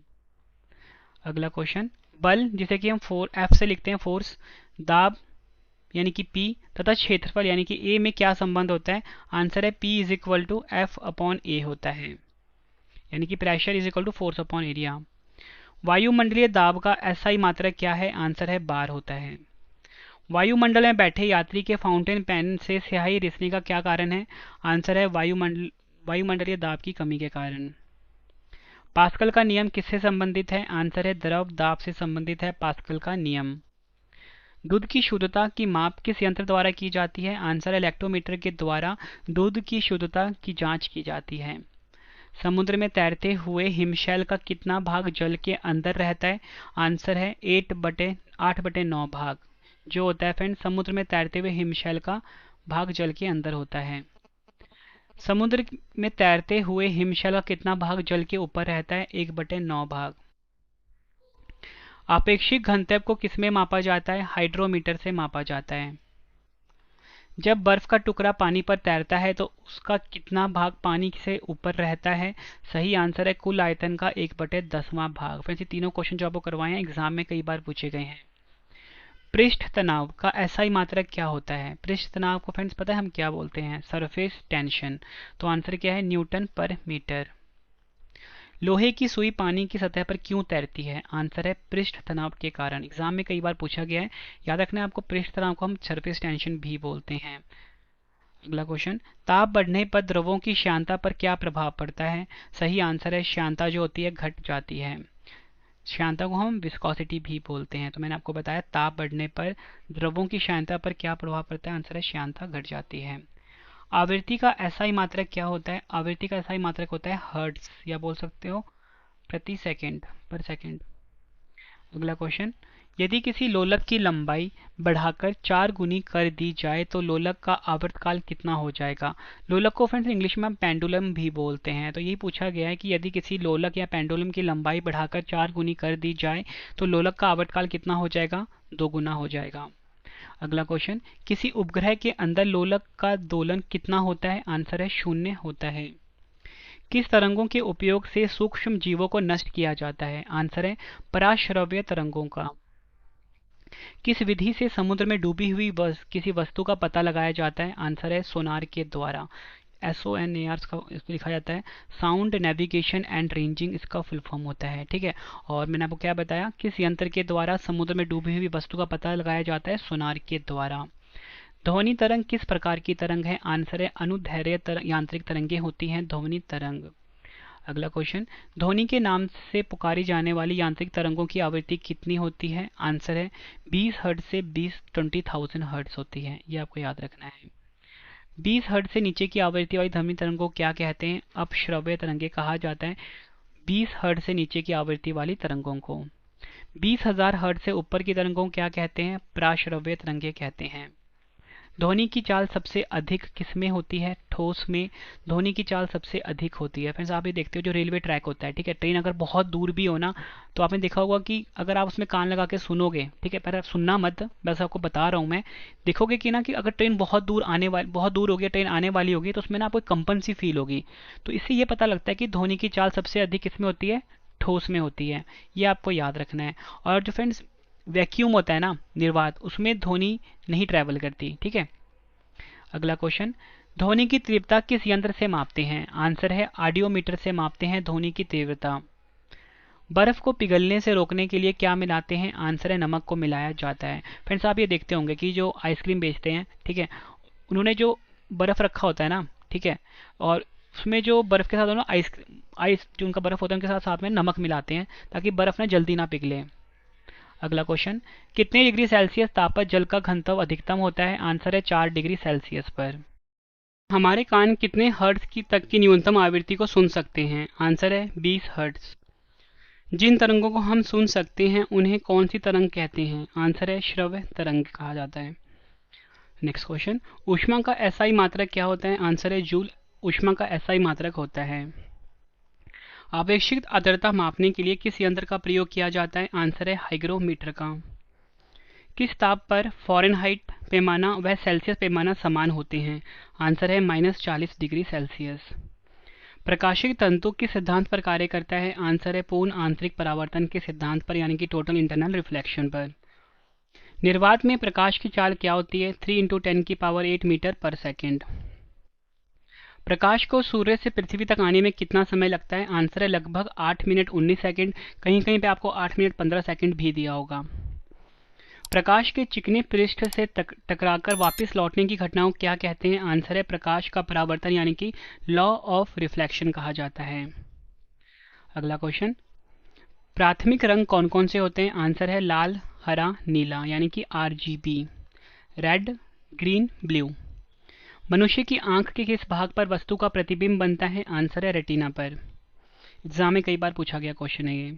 अगला क्वेश्चन, बल जिसे कि हम एफ से लिखते हैं फोर्स, दाब यानी कि P तथा क्षेत्रफल यानी कि A में क्या संबंध होता है? आंसर है P is equal to F upon A होता है, यानी कि pressure is equal to force upon area. वायुमंडलीय दाब का SI मात्रक क्या है? आंसर है बार होता है। वायुमंडल में बैठे यात्री के फाउंटेन पेन से स्याही रिसने का क्या कारण है? आंसर है वायुमंडलीय दाब की कमी के कारण। पास्कल का नियम किससे संबंधित है? आंसर है द्रव दाब से संबंधित है पास्कल का नियम। दूध की शुद्धता की माप किस यंत्र द्वारा की जाती है? आंसर है लैक्टोमीटर के द्वारा दूध की शुद्धता की जांच की जाती है। समुद्र में तैरते हुए हिमशैल का कितना भाग जल के अंदर रहता है? आंसर है 8/9 भाग जो होता है फ्रेंड समुद्र में तैरते हुए हिमशैल का भाग जल के अंदर होता है। समुद्र में तैरते हुए हिमशैल का कितना भाग जल के ऊपर रहता है? 1/9 भाग। आपेक्षिक घनत्व को किसमें मापा जाता है? हाइड्रोमीटर से मापा जाता है। जब बर्फ का टुकड़ा पानी पर तैरता है तो उसका कितना भाग पानी से ऊपर रहता है? सही आंसर है कुल आयतन का 1/10वां भाग। फ्रेंड्स ये तीनों क्वेश्चन जो आपको करवाए हैं एग्जाम में कई बार पूछे गए हैं। पृष्ठ तनाव का SI मात्रक क्या होता है? पृष्ठ तनाव को फ्रेंड्स पता है हम क्या बोलते हैं? Surface tension. तो आंसर क्या है? न्यूटन पर मीटर। लोहे की सुई पानी की सतह पर क्यों तैरती है? आंसर है पृष्ठ तनाव के कारण। एग्जाम में कई बार पूछा गया है, याद रखना है आपको पृष्ठ तनाव को हम सरफेस टेंशन भी बोलते हैं। अगला क्वेश्चन, ताप बढ़ने पर द्रवों की श्यानता पर क्या प्रभाव पड़ता है? सही आंसर है श्यानता जो होती है घट जाती है। श्यानता को हम विस्कोसिटी भी बोलते हैं। तो मैंने आपको बताया ताप बढ़ने पर द्रवों की श्यानता पर क्या प्रभाव पड़ता है? आंसर है श्यानता घट जाती है। आवृत्ति का SI मात्रक क्या होता है? आवृत्ति का SI मात्रक होता है हर्ट्ज या बोल सकते हो प्रति सेकंड पर सेकंड। अगला क्वेश्चन, यदि किसी लोलक की लंबाई बढ़ाकर 4 गुनी कर दी जाए तो लोलक का आवर्तकाल कितना हो जाएगा? लोलक को फ्रेंड्स इंग्लिश में हम पेंडुलम भी बोलते हैं। तो यही पूछा गया है कि यदि किसी लोलक या पेंडुलम की लंबाई बढ़ाकर 4 गुनी कर दी जाए तो लोलक का आवर्तकाल कितना हो जाएगा? 2 गुना हो जाएगा। अगला क्वेश्चन, किसी उपग्रह के अंदर लोलक का दोलन कितना होता है? आंसर है 0 होता है। किस तरंगों के उपयोग से सूक्ष्म जीवों को नष्ट किया जाता है? आंसर है पराश्रव्य तरंगों का। किस विधि से समुद्र में डूबी हुई किसी वस्तु का पता लगाया जाता है? आंसर है सोनार के द्वारा। SONAR इसको लिखा जाता है, साउंड नेविगेशन एंड रेंजिंग इसका फुल फॉर्म होता है। ठीक है, और मैंने आपको क्या बताया, किस यंत्र के द्वारा समुद्र में डूबी हुई वस्तु का पता लगाया जाता है? सोनार के द्वारा। ध्वनि तरंग किस प्रकार की तरंग है? आंसर है अनुदैर्घ्य यांत्रिक तरंगे होती हैं ध्वनि तरंग। अगला क्वेश्चन, ध्वनि के नाम से पुकारी जाने वाली यांत्रिक तरंगों की आवृत्ति कितनी होती है? आंसर है 20 हर्ट्ज से 20,000 हर्ट्ज होती है। ये आपको याद रखना है। 20 हर्ट्ज से नीचे की आवृत्ति वाली ध्वनि तरंगों को क्या कहते हैं? अपश्रव्य तरंगे कहा जाता है 20 हर्ट्ज से नीचे की आवृत्ति वाली तरंगों को। 20,000 हर्ट्ज से ऊपर की तरंगों को क्या कहते हैं? प्राश्रव्य तरंगे कहते हैं। ध्वनि की चाल सबसे अधिक किसमें होती है? ठोस में ध्वनि की चाल सबसे अधिक होती है। फ्रेंड्स आप ये देखते हो जो रेलवे ट्रैक होता है, ठीक है, ट्रेन अगर बहुत दूर भी हो ना तो आपने देखा होगा कि अगर आप उसमें कान लगा के सुनोगे, ठीक है, पर आप सुनना मत, बस आपको बता रहा हूँ मैं, देखोगे कि ना कि अगर ट्रेन बहुत दूर होगी, ट्रेन आने वाली होगी तो उसमें ना आपको कंपन सी फील होगी। तो इससे ये पता लगता है कि ध्वनि की चाल सबसे अधिक किसमें होती है? ठोस में होती है। ये आपको याद रखना है। और जो फ्रेंड्स वैक्यूम होता है ना, निर्वात, उसमें ध्वनि नहीं ट्रैवल करती। ठीक है, अगला क्वेश्चन, ध्वनि की तीव्रता किस यंत्र से मापते हैं? आंसर है ऑडियोमीटर से मापते हैं ध्वनि की तीव्रता। बर्फ को पिघलने से रोकने के लिए क्या मिलाते हैं? आंसर है नमक को मिलाया जाता है। फ्रेंड्स आप ये देखते होंगे कि जो आइसक्रीम बेचते हैं, ठीक है, उन्होंने जो बर्फ रखा होता है ना, ठीक है, और उसमें जो बर्फ के साथ ना आइस जो उनका बर्फ होता है उनके साथ साथ में नमक मिलाते हैं ताकि बर्फ ना जल्दी ना पिघले। अगला क्वेश्चन, कितने डिग्री सेल्सियस ताप पर जल का घनत्व अधिकतम होता है? आंसर है 4 डिग्री सेल्सियस पर। हमारे कान कितने हर्ट्ज की तक की न्यूनतम आवृत्ति को सुन सकते हैं? आंसर है 20 हर्ट्ज। जिन तरंगों को हम सुन सकते हैं उन्हें कौन सी तरंग कहते हैं? आंसर है श्रव्य तरंग कहा जाता है। नेक्स्ट क्वेश्चन, ऊष्मा का एसआई मात्रक क्या होता है? आंसर है जूल ऊष्मा का एसआई मात्रक होता है। आवेशित आर्द्रता मापने के लिए किस यंत्र का प्रयोग किया जाता है? आंसर है हाइग्रोमीटर का। किस ताप पर फ़ारेनहाइट पैमाना व सेल्सियस पैमाना समान होते हैं? आंसर है -40 डिग्री सेल्सियस। प्रकाशिक तंतु किस सिद्धांत पर कार्य करता है? आंसर है पूर्ण आंतरिक परावर्तन के सिद्धांत पर, यानी कि टोटल इंटरनल रिफ्लेक्शन पर। निर्वात में प्रकाश की चाल क्या होती है? 3 × 10⁸ मीटर पर सेकेंड। प्रकाश को सूर्य से पृथ्वी तक आने में कितना समय लगता है? आंसर है लगभग 8 मिनट 19 सेकंड। कहीं कहीं पे आपको 8 मिनट 15 सेकंड भी दिया होगा। प्रकाश के चिकने पृष्ठ से टकराकर वापस लौटने की घटनाओं क्या कहते हैं? आंसर है प्रकाश का परावर्तन, यानी कि लॉ ऑफ रिफ्लेक्शन कहा जाता है। अगला क्वेश्चन, प्राथमिक रंग कौन कौन से होते हैं? आंसर है लाल, हरा, नीला, यानी कि RGB, रेड, ग्रीन, ब्लू। मनुष्य की आंख के किस भाग पर वस्तु का प्रतिबिंब बनता है? आंसर है रेटिना पर। एग्जाम में कई बार पूछा गया क्वेश्चन है ये।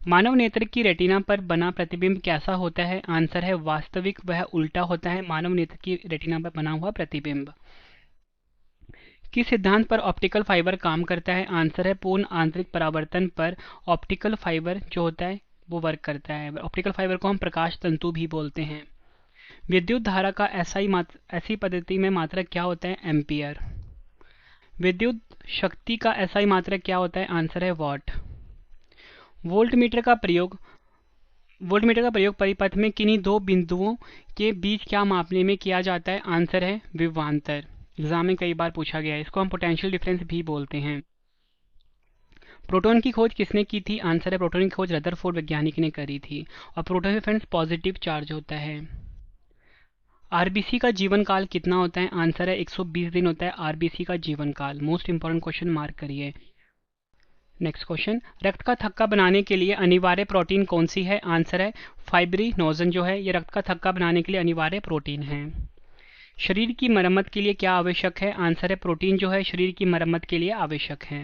मानव नेत्र की रेटिना पर बना प्रतिबिंब कैसा होता है? आंसर है वास्तविक, वह उल्टा होता है मानव नेत्र की रेटिना पर बना हुआ प्रतिबिंब। किस सिद्धांत पर ऑप्टिकल फाइबर काम करता है? आंसर है पूर्ण आंतरिक परावर्तन पर ऑप्टिकल फाइबर जो होता है वो वर्क करता है। ऑप्टिकल फाइबर को हम प्रकाश तंतु भी बोलते हैं। विद्युत धारा का ऐसी पद्धति में मात्रक क्या होता है? एम्पियर। विद्युत शक्ति का SI मात्रक क्या होता है? आंसर है वॉट। वोल्टमीटर का प्रयोग परिपथ में किन्हीं दो बिंदुओं के बीच क्या मापने में किया जाता है? आंसर है विभवांतर। एग्जाम में कई बार पूछा गया है, इसको हम पोटेंशियल डिफरेंस भी बोलते हैं। प्रोटॉन की खोज किसने की थी? आंसर है प्रोटॉन की खोज रदरफोर्ड वैज्ञानिक ने करी थी। और प्रोटॉन में फ्रेंड्स पॉजिटिव चार्ज होता है। RBC का जीवन काल कितना होता है? आंसर है 120 दिन होता है RBC का जीवन काल। मोस्ट इंपॉर्टेंट क्वेश्चन मार्क करिए। नेक्स्ट क्वेश्चन, रक्त का थक्का बनाने के लिए अनिवार्य प्रोटीन कौन सी है? आंसर है फाइब्रिनोजन जो है ये रक्त का थक्का बनाने के लिए अनिवार्य प्रोटीन है। शरीर की मरम्मत के लिए क्या आवश्यक है? आंसर है प्रोटीन जो है शरीर की मरम्मत के लिए आवश्यक है।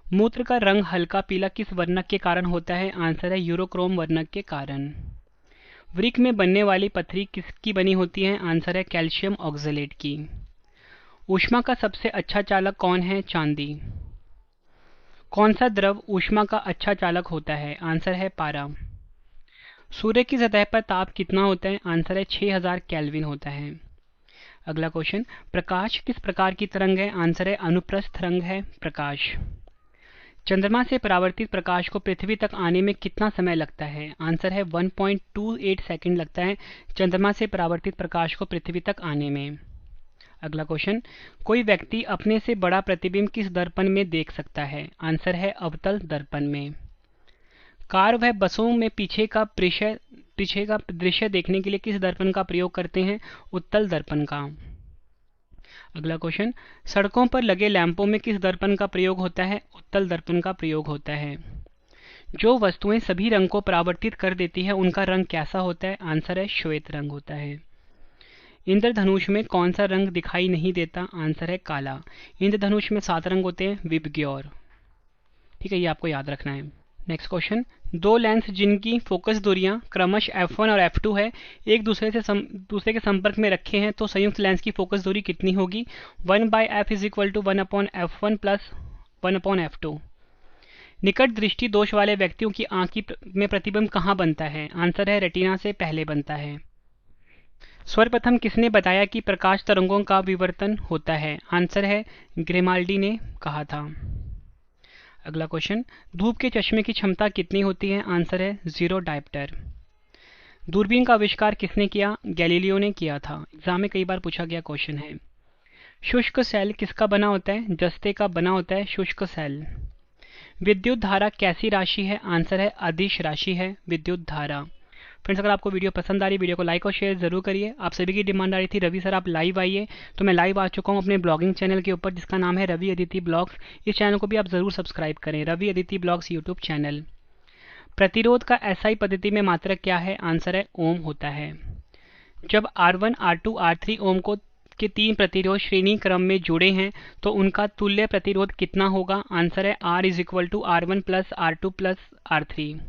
मूत्र का रंग हल्का पीला किस वर्णक के कारण होता है? आंसर है यूरोक्रोम वर्णक के कारण। वृक्क में बनने वाली पथरी किसकी बनी होती है? आंसर है कैल्शियम ऑक्जेलेट की। ऊष्मा का सबसे अच्छा चालक कौन है? चांदी। कौन सा द्रव ऊष्मा का अच्छा चालक होता है? आंसर है पारा। सूर्य की सतह पर ताप कितना होता है? आंसर है 6000 केल्विन होता है। अगला क्वेश्चन, प्रकाश किस प्रकार की तरंग है? आंसर है अनुप्रस्थ तरंग है प्रकाश। चंद्रमा से परावर्तित प्रकाश को पृथ्वी तक आने में कितना समय लगता है? आंसर है 1.28 सेकंड लगता है चंद्रमा से परावर्तित प्रकाश को पृथ्वी तक आने में। अगला क्वेश्चन, कोई व्यक्ति अपने से बड़ा प्रतिबिंब किस दर्पण में देख सकता है? आंसर है अवतल दर्पण में। कार व बसों में पीछे का दृश्य देखने के लिए किस दर्पण का प्रयोग करते हैं? उत्तल दर्पण का। अगला क्वेश्चन, सड़कों पर लगे लैंपों में किस दर्पण का प्रयोग होता है? उत्तल दर्पण का प्रयोग होता है। जो वस्तुएं सभी रंग को परावर्तित कर देती है उनका रंग कैसा होता है? आंसर है श्वेत रंग होता है। इंद्रधनुष में कौन सा रंग दिखाई नहीं देता? आंसर है काला। इंद्रधनुष में 7 रंग होते हैं विबग्योर। ठीक है, ये आपको याद रखना है। नेक्स्ट क्वेश्चन, दो लेंस जिनकी फोकस दूरियां क्रमशः f1 और f2 है एक दूसरे के संपर्क में रखे हैं तो संयुक्त लेंस की फोकस दूरी कितनी होगी? 1/f = 1/f1 + 1/f2। निकट दृष्टि दोष वाले व्यक्तियों की आंख में प्रतिबिंब कहाँ बनता है? आंसर है रेटिना से पहले बनता है। सर्वप्रथम किसने बताया कि प्रकाश तरंगों का विवर्तन होता है? आंसर है ग्रिमाल्डी ने कहा था। अगला क्वेश्चन, धूप के चश्मे की क्षमता कितनी होती है? आंसर है 0 डायप्टर। दूरबीन का आविष्कार किसने किया? गैलीलियो ने किया था। एग्जाम में कई बार पूछा गया क्वेश्चन है। शुष्क सेल किसका बना होता है? जस्ते का बना होता है शुष्क सेल। विद्युत धारा कैसी राशि है? आंसर है अदिश राशि है विद्युत धारा। फ्रेंड्स, अगर आपको वीडियो पसंद आ रही है वीडियो को लाइक और शेयर जरूर करिए। आप सभी की डिमांड आ रही थी रवि सर आप लाइव आइए, तो मैं लाइव आ चुका हूँ अपने ब्लॉगिंग चैनल के ऊपर जिसका नाम है रवि अदिति ब्लॉग्स। इस चैनल को भी आप जरूर सब्सक्राइब करें, Ravi Aditi blogs YouTube channel. प्रतिरोध का एसआई पद्धति में मात्रक क्या है? आंसर है ओम होता है। जब R1, R2, R3 ओम को के 3 प्रतिरोध श्रेणी क्रम में जुड़े हैं तो उनका तुल्य प्रतिरोध कितना होगा? आंसर है R is equal to R1 plus R2 plus R3।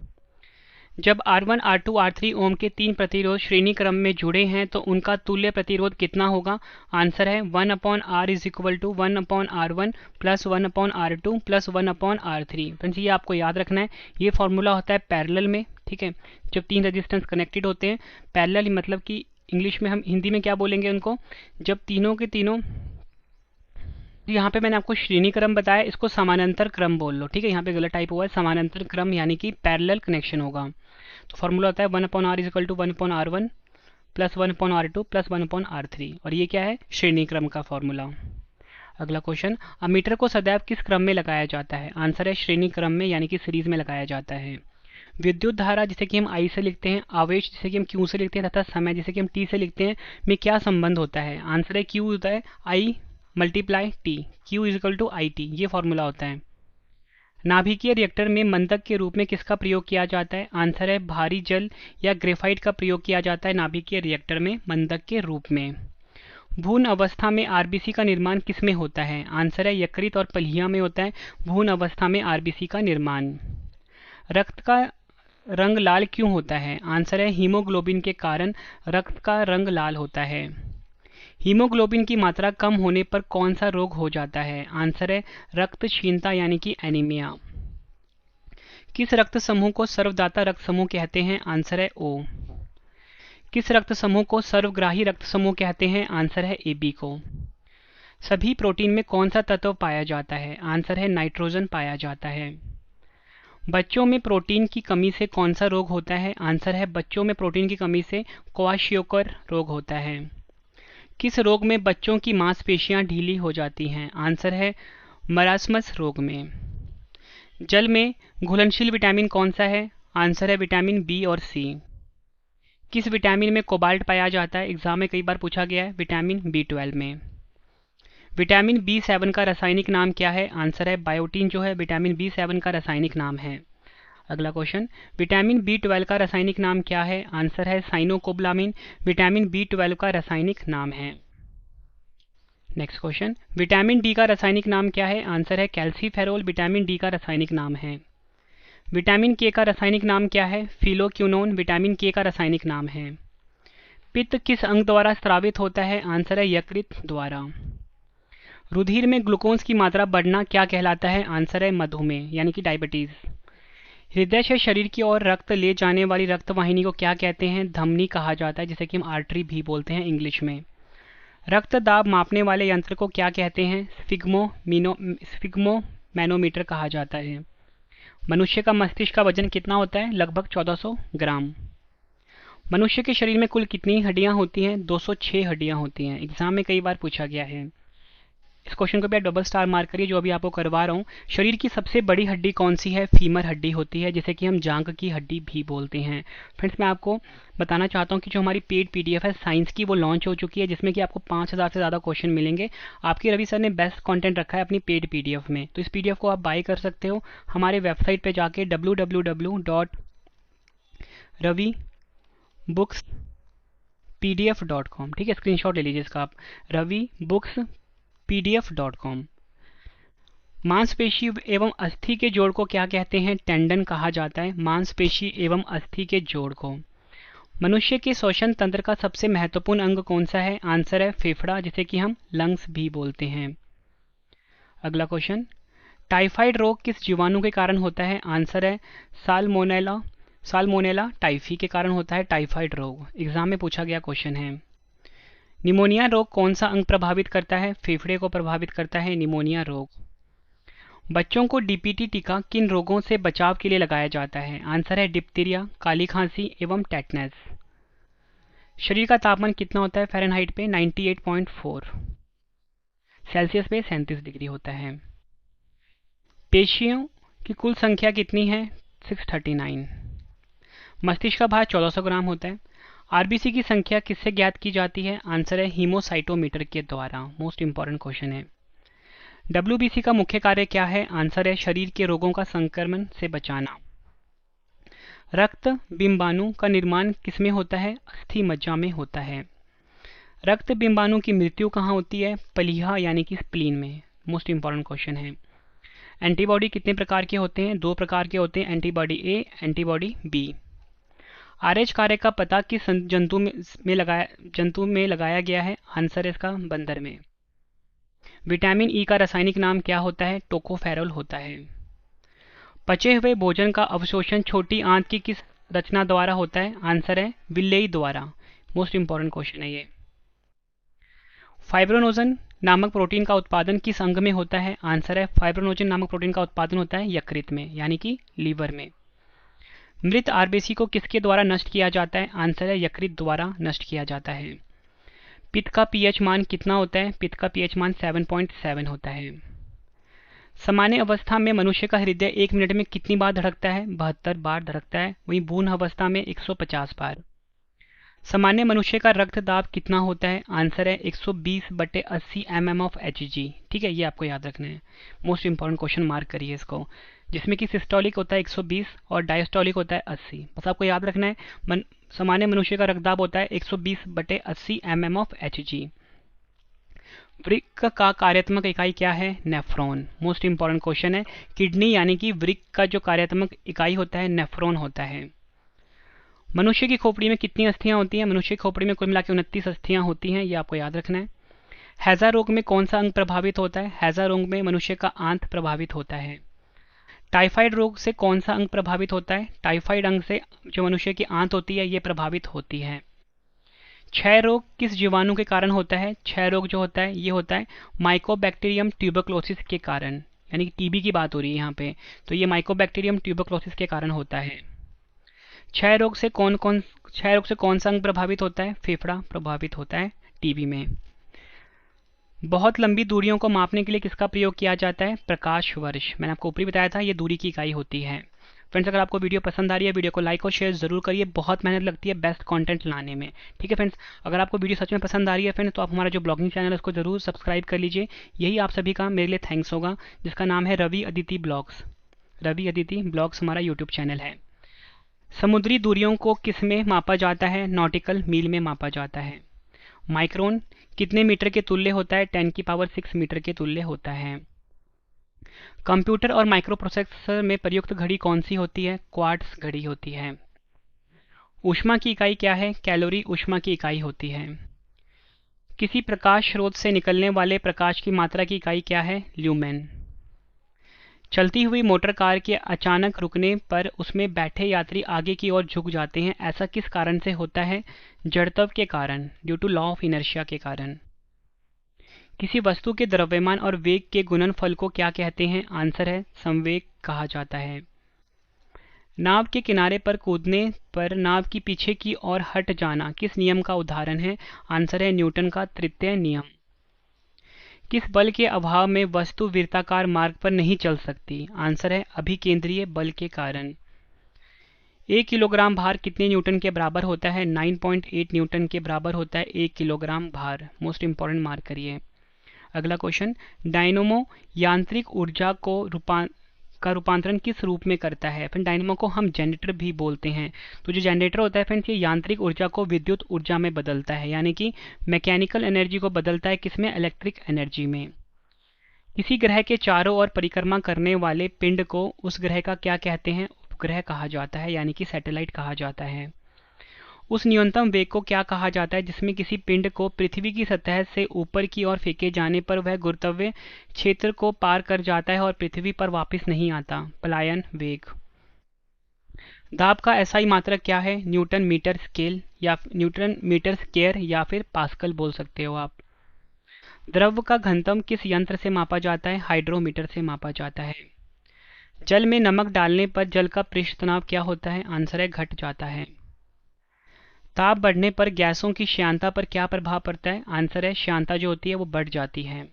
जब R1, R2, R3 ओम के 3 प्रतिरोध श्रेणी क्रम में जुड़े हैं तो उनका तुल्य प्रतिरोध कितना होगा? आंसर है 1/R is equal to 1/R1 plus 1/R2 plus 1/R3। Friends, ये आपको याद रखना है, ये फॉर्मूला होता है पैरेलल में, ठीक है। जब 3 रेजिस्टेंस कनेक्टेड होते हैं, पैरेलल मतलब कि इंग्लिश में हम हिंदी में क्या बोलेंगे उनको, जब तीनों के तीनों, यहाँ पे मैंने आपको श्रेणी क्रम बताया, इसको समानांतर क्रम बोल लो, ठीक है। यहाँ पे गलत टाइप हुआ है, समानांतर क्रम यानी कि पैरेलल कनेक्शन होगा। तो फॉर्मूला होता है 1/R is equal to 1/R1 plus 1/R2 plus 1/R3, और ये क्या है? श्रेणी क्रम का फॉर्मूला। अगला क्वेश्चन, अमीटर को सदैव किस क्रम में लगाया जाता है? आंसर है श्रेणी क्रम में यानी कि सीरीज में लगाया जाता है। विद्युत धारा जिसे कि हम I से लिखते हैं, आवेश जिसे कि हम Q से लिखते हैं तथा समय जिसे कि हम T से लिखते हैं में क्या संबंध होता है? आंसर है Q होता है I multiply T, Q is equal to IT, ये फॉर्मूला होता है। नाभिकीय रिएक्टर में मंदक के रूप में किसका प्रयोग किया जाता है? आंसर है भारी जल या ग्रेफाइट का प्रयोग किया जाता है नाभिकीय रिएक्टर में मंदक के रूप में। भ्रूण अवस्था में आरबीसी का निर्माण किसमें होता है? आंसर है यकृत और पलिया में होता है भ्रूण अवस्था में आरबीसी का निर्माण। रक्त का रंग लाल क्यों होता है? आंसर है हीमोग्लोबिन के कारण रक्त का रंग लाल होता है। हीमोग्लोबिन की मात्रा कम होने पर कौन सा रोग हो जाता है? आंसर है रक्तहीनता यानी कि एनीमिया। किस रक्त समूह को सर्वदाता रक्त समूह कहते हैं? आंसर है O। किस रक्त समूह को सर्वग्राही रक्त समूह कहते हैं? आंसर है AB को। सभी प्रोटीन में कौन सा तत्व पाया जाता है? आंसर है नाइट्रोजन पाया जाता है। बच्चों में प्रोटीन की कमी से कौन सा रोग होता है? आंसर है बच्चों में प्रोटीन की कमी से क्वाशियोकर रोग होता है। किस रोग में बच्चों की मांसपेशियां ढीली हो जाती हैं? आंसर है मरासमस रोग में। जल में घुलनशील विटामिन कौन सा है? आंसर है विटामिन बी और सी। किस विटामिन में कोबाल्ट पाया जाता है? एग्जाम में कई बार पूछा गया है, विटामिन B12 में। विटामिन B7 का रासायनिक नाम क्या है? आंसर है बायोटीन जो है विटामिन B7 का रासायनिक नाम है। अगला क्वेश्चन, विटामिन B12 का रासायनिक नाम क्या है? आंसर है साइनोकोबलामिन विटामिन B12 का रासायनिक नाम है। नेक्स्ट क्वेश्चन, विटामिन डी का रासायनिक नाम क्या है? आंसर है कैल्सीफेरोल विटामिन डी का रासायनिक नाम है। विटामिन के का रासायनिक नाम क्या है? फिलोक्विनोन विटामिन के का रासायनिक नाम है। पित्त किस अंग द्वारा स्रावित होता है? आंसर है यकृत द्वारा। रुधिर में ग्लूकोज की मात्रा बढ़ना क्या कहलाता है? आंसर है मधुमेह यानी कि डायबिटीज। हृदय से शरीर की ओर रक्त ले जाने वाली रक्तवाहिनी को क्या कहते हैं? धमनी कहा जाता है जिसे कि हम आर्टरी भी बोलते हैं इंग्लिश में। रक्त दाब मापने वाले यंत्र को क्या कहते हैं? स्फिग्मोमैनोमीटर कहा जाता है। मनुष्य का मस्तिष्क का वजन कितना होता है? लगभग 1400 ग्राम। मनुष्य के शरीर में कुल कितनी हड्डियां होती हैं? 206 हड्डियां होती हैं। एग्जाम में कई बार पूछा गया है। इस क्वेश्चन को भी आप डबल स्टार मार्क करिए जो अभी आपको करवा रहा हूँ। शरीर की सबसे बड़ी हड्डी कौन सी है? फीमर हड्डी होती है जिसे कि हम जांघ की हड्डी भी बोलते हैं। फ्रेंड्स, मैं आपको बताना चाहता हूँ कि जो हमारी पेड PDF है साइंस की वो लॉन्च हो चुकी है जिसमें कि आपको 5000 से ज़्यादा क्वेश्चन मिलेंगे। आपके रवि सर ने बेस्ट कंटेंट रखा है अपनी पेड PDF में, तो इस PDF को आप बाय कर सकते हो हमारे वेबसाइट पर जाके www.ravibooks.pdf.com, ठीक है। स्क्रीनशॉट ले लीजिए इसका आप, ravibooks.pdf.com। मांसपेशी एवं अस्थि के जोड़ को क्या कहते हैं? टेंडन कहा जाता है मांसपेशी एवं अस्थि के जोड़ को। मनुष्य के श्वसन तंत्र का सबसे महत्वपूर्ण अंग कौन सा है? आंसर है फेफड़ा जिसे कि हम लंग्स भी बोलते हैं। अगला क्वेश्चन, टाइफाइड रोग किस जीवाणु के कारण होता है? आंसर है साल्मोनेला टाइफी के कारण होता है टाइफाइड रोग। एग्जाम में पूछा गया क्वेश्चन है। निमोनिया रोग कौन सा अंग प्रभावित करता है? फेफड़े को प्रभावित करता है निमोनिया रोग। बच्चों को DPT टीका किन रोगों से बचाव के लिए लगाया जाता है? आंसर है डिप्थीरिया, काली खांसी एवं टेटनस। शरीर का तापमान कितना होता है फ़ारेनहाइट पे? 98.4। सेल्सियस पे 37 डिग्री होता है। पेशियों की कुल संख्या कितनी है? 639। मस्तिष्क का भार 1400 ग्राम होता है। आरबीसी की संख्या किससे ज्ञात की जाती है? आंसर है हीमोसाइटोमीटर के द्वारा। मोस्ट इंपॉर्टेंट क्वेश्चन है। डब्ल्यूबीसी का मुख्य कार्य क्या है? आंसर है शरीर के रोगों का संक्रमण से बचाना। रक्त बिंबाणु का निर्माण किसमें होता है? अस्थि मज्जा में होता है। रक्त बिंबाणु की मृत्यु कहाँ होती है? प्लीहा यानी कि स्प्लीन में। मोस्ट इंपॉर्टेंट क्वेश्चन है। एंटीबॉडी कितने प्रकार के होते हैं? 2 प्रकार के होते हैं, एंटीबॉडी ए, एंटीबॉडी बी। आरएच कार्य का पता किस जंतु में लगाया गया है? आंसर है इसका बंदर में। विटामिन ई का रासायनिक नाम क्या होता है? टोकोफेरोल होता है। पचे हुए भोजन का अवशोषण छोटी आंत की किस रचना द्वारा होता है? आंसर है विलेई द्वारा। मोस्ट इंपॉर्टेंट क्वेश्चन है ये। फाइब्रोनोजन नामक प्रोटीन का उत्पादन किस अंग में होता है? आंसर है फाइब्रोनोजन नामक प्रोटीन का उत्पादन होता है यकृत में यानी कि लीवर में। मृत आरबीसी को किसके द्वारा नष्ट किया जाता है? आंसर है यकृत द्वारा नष्ट किया जाता है। पित्त का पीएच मान कितना होता है? पित्त का पीएच मान 7.7 होता है। सामान्य अवस्था में मनुष्य का हृदय 1 मिनट में कितनी बार धड़कता है? 72 बार धड़कता है। वहीं भ्रूण अवस्था में 150 बार। सामान्य मनुष्य का रक्त दाब कितना होता है? आंसर है 120/80 mm ऑफ Hg। ठीक है, ये आपको याद रखना है। मोस्ट इंपॉर्टेंट क्वेश्चन, मार्क करिए इसको। जिसमें कि सिस्टोलिक होता है 120 और डायस्टोलिक होता है 80। बस आपको याद रखना है सामान्य मनुष्य का रक्तदाब होता है 120/80 mm ऑफ Hg। वृक्क का कार्यात्मक इकाई क्या है? नेफ्रॉन। मोस्ट इंपॉर्टेंट क्वेश्चन है। किडनी यानी कि वृक्क का जो कार्यात्मक इकाई होता है नेफ्रॉन होता है। मनुष्य की खोपड़ी में कितनी अस्थियां होती हैं? मनुष्य की खोपड़ी में कुल मिलाकर 29 अस्थियां होती हैं, ये आपको याद रखना है। हैजा रोग में कौन सा अंग प्रभावित होता है? हैजा रोग में मनुष्य का आंत प्रभावित होता है। टाइफाइड रोग से कौन सा अंग प्रभावित होता है? टाइफाइड अंग से जो मनुष्य की आंत होती है ये प्रभावित होती है। क्षय रोग किस जीवाणु के कारण होता है? क्षय रोग जो होता है ये होता है माइकोबैक्टीरियम ट्यूबरक्लोसिस के कारण, यानी कि टीबी की बात हो रही है यहाँ पे, तो ये माइकोबैक्टीरियम ट्यूबरक्लोसिस के कारण होता है। क्षय रोग से कौन सा अंग प्रभावित होता है? फेफड़ा प्रभावित होता है टीबी में। बहुत लंबी दूरियों को मापने के लिए किसका प्रयोग किया जाता है? प्रकाश वर्ष। मैंने आपको ऊपरी बताया था, ये दूरी की इकाई होती है। फ्रेंड्स, अगर आपको वीडियो पसंद आ रही है वीडियो को लाइक और शेयर जरूर करिए। बहुत मेहनत लगती है बेस्ट कंटेंट लाने में। ठीक है फ्रेंड्स, अगर आपको वीडियो सच में पसंद आ रही है फ्रेंड्स तो आप हमारा जो ब्लॉगिंग चैनल है उसको जरूर सब्सक्राइब कर लीजिए। यही आप सभी का मेरे लिए थैंक्स होगा, जिसका नाम है रवि अदिति ब्लॉग्स। रवि अदिति ब्लॉग्स हमारा यूट्यूब चैनल है। समुद्री दूरियों को किस में मापा जाता है? नॉटिकल मील में मापा जाता है। माइक्रोन कितने मीटर के तुल्य होता है? 10⁶ मीटर के तुल्य होता है। कंप्यूटर और माइक्रो प्रोसेसर में प्रयुक्त घड़ी कौन सी होती है? क्वार्ट्ज घड़ी होती है। ऊष्मा की इकाई क्या है? कैलोरी ऊष्मा की इकाई होती है। किसी प्रकाश स्रोत से निकलने वाले प्रकाश की मात्रा की इकाई क्या है? ल्यूमेन। चलती हुई मोटर कार के अचानक रुकने पर उसमें बैठे यात्री आगे की ओर झुक जाते हैं, ऐसा किस कारण से होता है? जड़त्व के कारण, due to law of inertia के कारण। किसी वस्तु के द्रव्यमान और वेग के गुणनफल को क्या कहते हैं? आंसर है संवेग कहा जाता है। नाव के किनारे पर कूदने पर नाव की पीछे की ओर हट जाना किस नियम का उदाहरण है? आंसर है न्यूटन का तृतीय नियम। किस बल के अभाव में वस्तु वृत्ताकार मार्ग पर नहीं चल सकती? आंसर है अभिकेंद्रीय बल के कारण। 1 किलोग्राम भार कितने न्यूटन के बराबर होता है? 9.8 न्यूटन के बराबर होता है 1 किलोग्राम भार। मोस्ट इंपॉर्टेंट, मार्क करिए। अगला क्वेश्चन, डायनोमो यांत्रिक ऊर्जा का रूपांतरण किस रूप में करता है? फिर डायनोमो को हम जनरेटर भी बोलते हैं। तो जो जनरेटर होता है फ्रेंड्स, ये यांत्रिक ऊर्जा को विद्युत ऊर्जा में बदलता है, यानी कि मैकेनिकल एनर्जी को बदलता है किसमें? इलेक्ट्रिक एनर्जी में। किसी ग्रह के चारों ओर परिक्रमा करने वाले पिंड को उस ग्रह का क्या कहते हैं? उपग्रह कहा जाता है, यानी कि सैटेलाइट कहा जाता है। उस न्यूनतम वेग को क्या कहा जाता है जिसमें किसी पिंड को पृथ्वी की सतह से ऊपर की ओर फेंके जाने पर वह गुरुत्वीय क्षेत्र को पार कर जाता है और पृथ्वी पर वापस नहीं आता? पलायन वेग। दाब का एसआई मात्रक क्या है? न्यूटन मीटर स्केल या न्यूटन मीटर स्क्वायर या फिर पास्कल बोल सकते हो आप। द्रव का घनत्व किस यंत्र से मापा जाता है? हाइड्रोमीटर से मापा जाता है। जल में नमक डालने पर जल का पृष्ठ तनाव क्या होता है? आंसर है घट जाता है। ताप बढ़ने पर गैसों की श्यानता पर क्या प्रभाव पड़ता है? आंसर है श्यानता जो होती है वो बढ़ जाती है।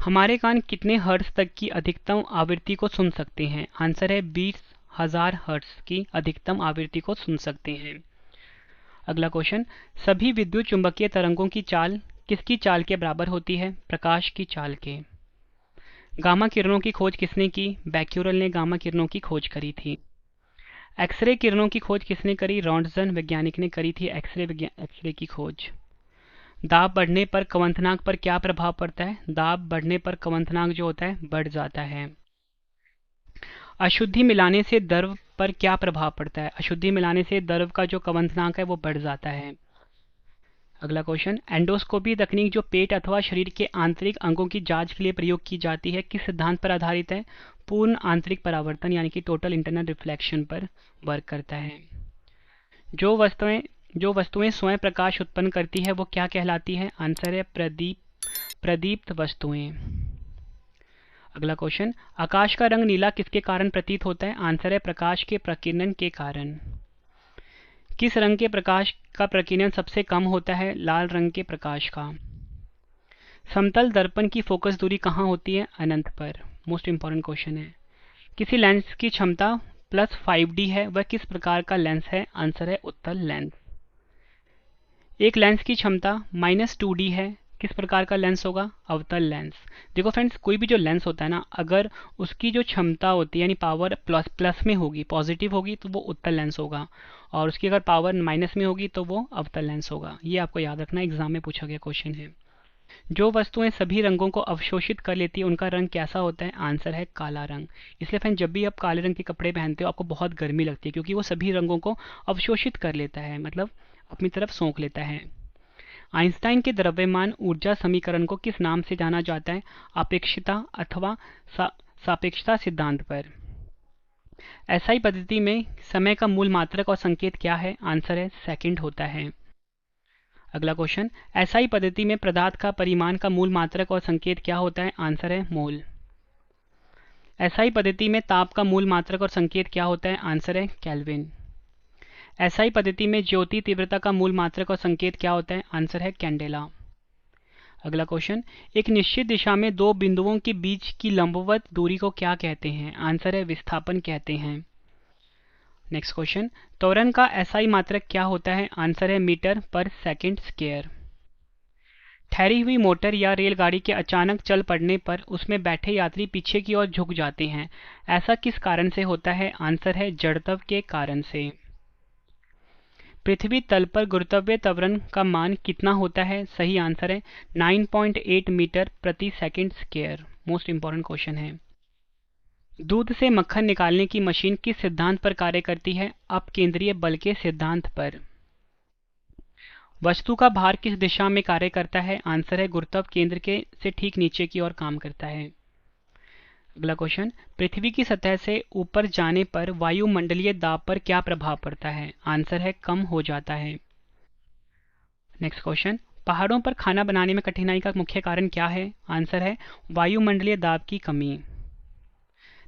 हमारे कान कितने हर्ट्ज तक की अधिकतम आवृत्ति को सुन सकते हैं? आंसर है 20,000 हर्ट्ज की अधिकतम आवृत्ति को सुन सकते हैं। अगला क्वेश्चन, सभी विद्युत चुंबकीय तरंगों की चाल किसकी चाल के बराबर होती है? प्रकाश की चाल के। गामा किरणों की खोज किसने की? बैक्यूरेल ने गामा किरणों की खोज करी थी। एक्सरे किरणों की खोज किसने करी? रॉन्टजन वैज्ञानिक ने करी थी एक्सरे की खोज। दाब बढ़ने पर क्वथनांक पर क्या प्रभाव पड़ता है? दाब बढ़ने पर क्वथनांक जो होता है बढ़ जाता है। अशुद्धि मिलाने से द्रव पर क्या प्रभाव पड़ता है? अशुद्धि मिलाने से द्रव का जो क्वथनांक है वो बढ़ जाता है। अगला क्वेश्चन, एंडोस्कोपी तकनीक जो पेट अथवा शरीर के आंतरिक अंगों की जांच के लिए प्रयोग की जाती है किस सिद्धांत पर आधारित है? पूर्ण आंतरिक परावर्तन यानी कि टोटल इंटरनल रिफ्लेक्शन पर वर्क करता है। जो वस्तुएं स्वयं प्रकाश उत्पन्न करती है वो क्या कहलाती है? आंसर है प्रदीप्त वस्तुएं। अगला क्वेश्चन, आकाश का रंग नीला किसके कारण प्रतीत होता है? आंसर है प्रकाश के प्रकीर्णन के कारण। किस रंग के प्रकाश का प्रकीर्णन सबसे कम होता है? लाल रंग के प्रकाश का। समतल दर्पण की फोकस दूरी कहाँ होती है? अनंत पर। मोस्ट इंपॉर्टेंट क्वेश्चन है। किसी लेंस की क्षमता +5D है, वह किस प्रकार का लेंस है? आंसर है उत्तल लेंस। एक लेंस की क्षमता -2D है, किस प्रकार का लेंस होगा? अवतल लेंस। देखो फ्रेंड्स, कोई भी जो लेंस होता है ना, अगर उसकी जो क्षमता होती है यानी पावर प्लस में होगी, पॉजिटिव होगी तो वो उत्तल लेंस होगा, और उसकी अगर पावर माइनस में होगी तो वो अवतल लेंस होगा। ये आपको याद रखना, एग्जाम में पूछा गया क्वेश्चन है। जो वस्तुएं सभी रंगों को अवशोषित कर लेती है उनका रंग कैसा होता है? आंसर है काला रंग। इसलिए फ्रेंड, जब भी आप काले रंग के कपड़े पहनते हो आपको बहुत गर्मी लगती है, क्योंकि वो सभी रंगों को अवशोषित कर लेता है, मतलब अपनी तरफ सोख लेता है। आइंस्टाइन के द्रव्यमान ऊर्जा समीकरण को किस नाम से जाना जाता है? अपेक्षिता अथवा सापेक्षता सिद्धांत पर। एसआई पद्धति में समय का मूल मात्रक और संकेत क्या है? आंसर है सेकंड होता है। अगला क्वेश्चन, एसआई पद्धति में पदार्थ का परिमाण का मूल मात्रक और संकेत क्या होता है? आंसर है मोल। एसआई पद्धति में ताप का मूल मात्रक और संकेत क्या होता है? आंसर है केल्विन। एसआई पद्धति में ज्योति तीव्रता का मूल मात्रक और संकेत क्या होता है? आंसर है कैंडेला। अगला क्वेश्चन, एक निश्चित दिशा में दो बिंदुओं के बीच की लंबवत दूरी को क्या कहते हैं? आंसर है विस्थापन कहते हैं। नेक्स्ट क्वेश्चन, त्वरण का एसआई मात्रक क्या होता है? आंसर है मीटर पर सेकंड स्क्वायर। ठहरी हुई मोटर या रेलगाड़ी के अचानक चल पड़ने पर उसमें बैठे यात्री पीछे की ओर झुक जाते हैं, ऐसा किस कारण से होता है? आंसर है जड़त्व के कारण से। पृथ्वी तल पर गुरुत्वीय त्वरण का मान कितना होता है? सही आंसर है 9.8 मीटर प्रति second square. Most important question है। दूध से मक्खन निकालने की मशीन किस सिद्धांत पर कार्य करती है? अपकेंद्रीय बल के सिद्धांत पर। वस्तु का भार किस दिशा में कार्य करता है? आंसर है गुरुत्व केंद्र के से ठीक नीचे की ओर काम करता है। अगला क्वेश्चन, पृथ्वी की सतह से ऊपर जाने पर वायुमंडलीय दाब पर क्या प्रभाव पड़ता है? आंसर है कम हो जाता है। नेक्स्ट क्वेश्चन, पहाड़ों पर खाना बनाने में कठिनाई का मुख्य कारण क्या है? आंसर है वायुमंडलीय दाब की कमी।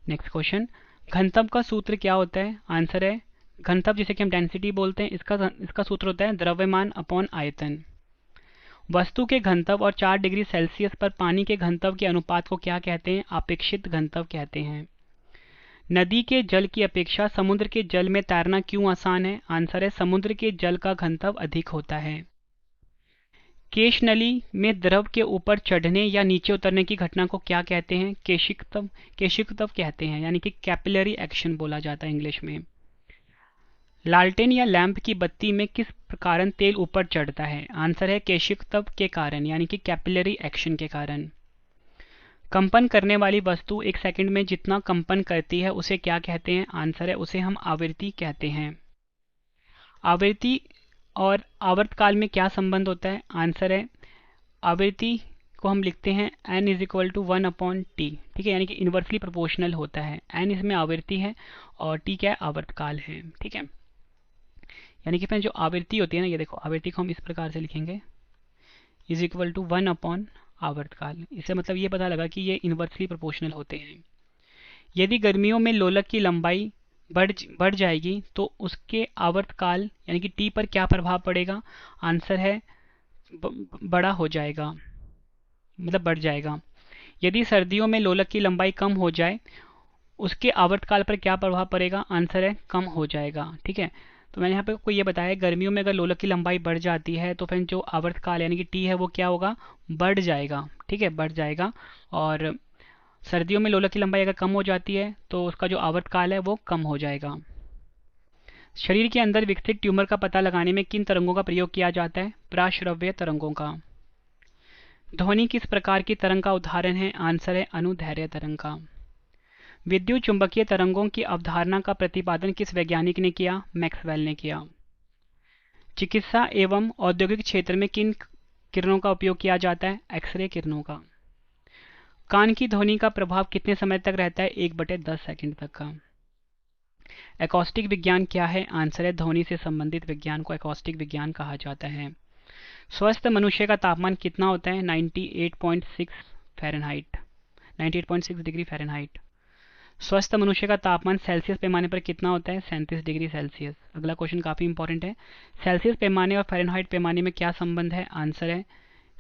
नेक्स्ट क्वेश्चन, घनत्व का सूत्र क्या होता है? आंसर है घनत्व, जिसे कि हम डेंसिटी बोलते हैं, इसका सूत्र होता है द्रव्यमान अपॉन आयतन। वस्तु के घनत्व और 4 डिग्री सेल्सियस पर पानी के घनत्व के अनुपात को क्या कहते हैं? अपेक्षित घनत्व कहते हैं। नदी के जल की अपेक्षा समुद्र के जल में तैरना क्यों आसान है? आंसर है समुद्र के जल का घनत्व अधिक होता है। केशनली में द्रव के ऊपर चढ़ने या नीचे उतरने की घटना को क्या कहते हैं? केशिकत्व कहते हैं, यानी कि कैपिलरी एक्शन बोला जाता है इंग्लिश में। लालटेन या लैंप की बत्ती में किस कारण तेल ऊपर चढ़ता है? आंसर है केशिकत्व के कारण, यानी कि कैपिलरी एक्शन के कारण। कंपन करने वाली वस्तु एक सेकंड में जितना कंपन करती है उसे क्या कहते हैं? आंसर है उसे हम आवृत्ति कहते हैं। आवृत्ति और आवर्तकाल में क्या संबंध होता है? आंसर है आवृत्ति को हम लिखते हैं n is equal to 1/t, ठीक है, यानी कि इन्वर्सली प्रोपोर्शनल होता है। n इसमें आवृत्ति है और t क्या है? आवर्तकाल है, ठीक है। यानी कि जो आवृत्ति होती है ना, ये देखो आवृत्ति को हम इस प्रकार से लिखेंगे इज इक्वल टू 1/ आवर्तकाल। इससे मतलब ये पता लगा कि ये इन्वर्सली प्रोपोर्शनल होते हैं। यदि गर्मियों में लोलक की लंबाई बढ़ जाएगी तो उसके आवर्तकाल यानी कि टी पर क्या प्रभाव पड़ेगा? आंसर है बड़ा हो जाएगा, मतलब बढ़ जाएगा। यदि सर्दियों में लोलक की लंबाई कम हो जाए उसके आवर्तकाल पर क्या प्रभाव पड़ेगा? आंसर है कम हो जाएगा। ठीक है, तो मैंने यहाँ पे आपको ये बताया गर्मियों में अगर लोलक की लंबाई बढ़ जाती है तो फिर जो आवर्तकाल यानी कि टी है वो क्या होगा? बढ़ जाएगा। ठीक है, बढ़ जाएगा। और सर्दियों में लोलक की लंबाई अगर कम हो जाती है तो उसका जो आवर्तकाल है वो कम हो जाएगा। शरीर के अंदर विकसित ट्यूमर का पता लगाने में किन तरंगों का प्रयोग किया जाता है? प्राश्रव्य तरंगों का। ध्वनि किस प्रकार की तरंग का उदाहरण है? आंसर है अनुदैर्घ्य तरंग का। विद्युत चुंबकीय तरंगों की अवधारणा का प्रतिपादन किस वैज्ञानिक ने किया? मैक्सवेल ने किया। चिकित्सा एवं औद्योगिक क्षेत्र में किन किरणों का उपयोग किया जाता है? एक्सरे किरणों का। कान की ध्वनि का प्रभाव कितने समय तक रहता है? 1/10 सेकंड तक का। एकॉस्टिक विज्ञान क्या है? आंसर है ध्वनि से संबंधित विज्ञान को एकॉस्टिक विज्ञान कहा जाता है। स्वस्थ मनुष्य का तापमान कितना होता है? 98.6 फ़ारेनहाइट, 98.6 डिग्री फ़ारेनहाइट। स्वस्थ मनुष्य का तापमान सेल्सियस पैमाने पर कितना होता है? 37 डिग्री सेल्सियस। अगला क्वेश्चन काफ़ी इंपॉर्टेंट है। सेल्सियस पैमाने और फ़ारेनहाइट पैमाने में क्या संबंध है? आंसर है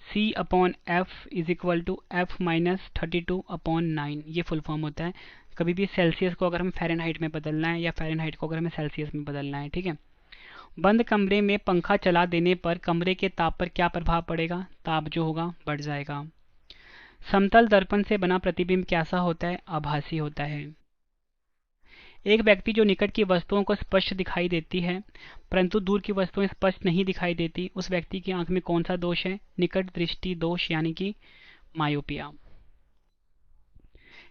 C/F is equal to F-32/9। ये फुल फॉर्म होता है। कभी भी सेल्सियस को अगर हमें फ़ारेनहाइट में बदलना है या फ़ारेनहाइट को अगर हमें सेल्सियस में बदलना है। ठीक है, बंद कमरे में पंखा चला देने पर कमरे के ताप पर क्या प्रभाव पड़ेगा? ताप जो होगा बढ़ जाएगा। समतल दर्पण से बना प्रतिबिंब कैसा होता है? आभासी होता है। एक व्यक्ति जो निकट की वस्तुओं को स्पष्ट दिखाई देती है परंतु दूर की वस्तुएं स्पष्ट नहीं दिखाई देती, उस व्यक्ति की आंख में कौन सा दोष है? निकट दृष्टि दोष यानी कि मायोपिया।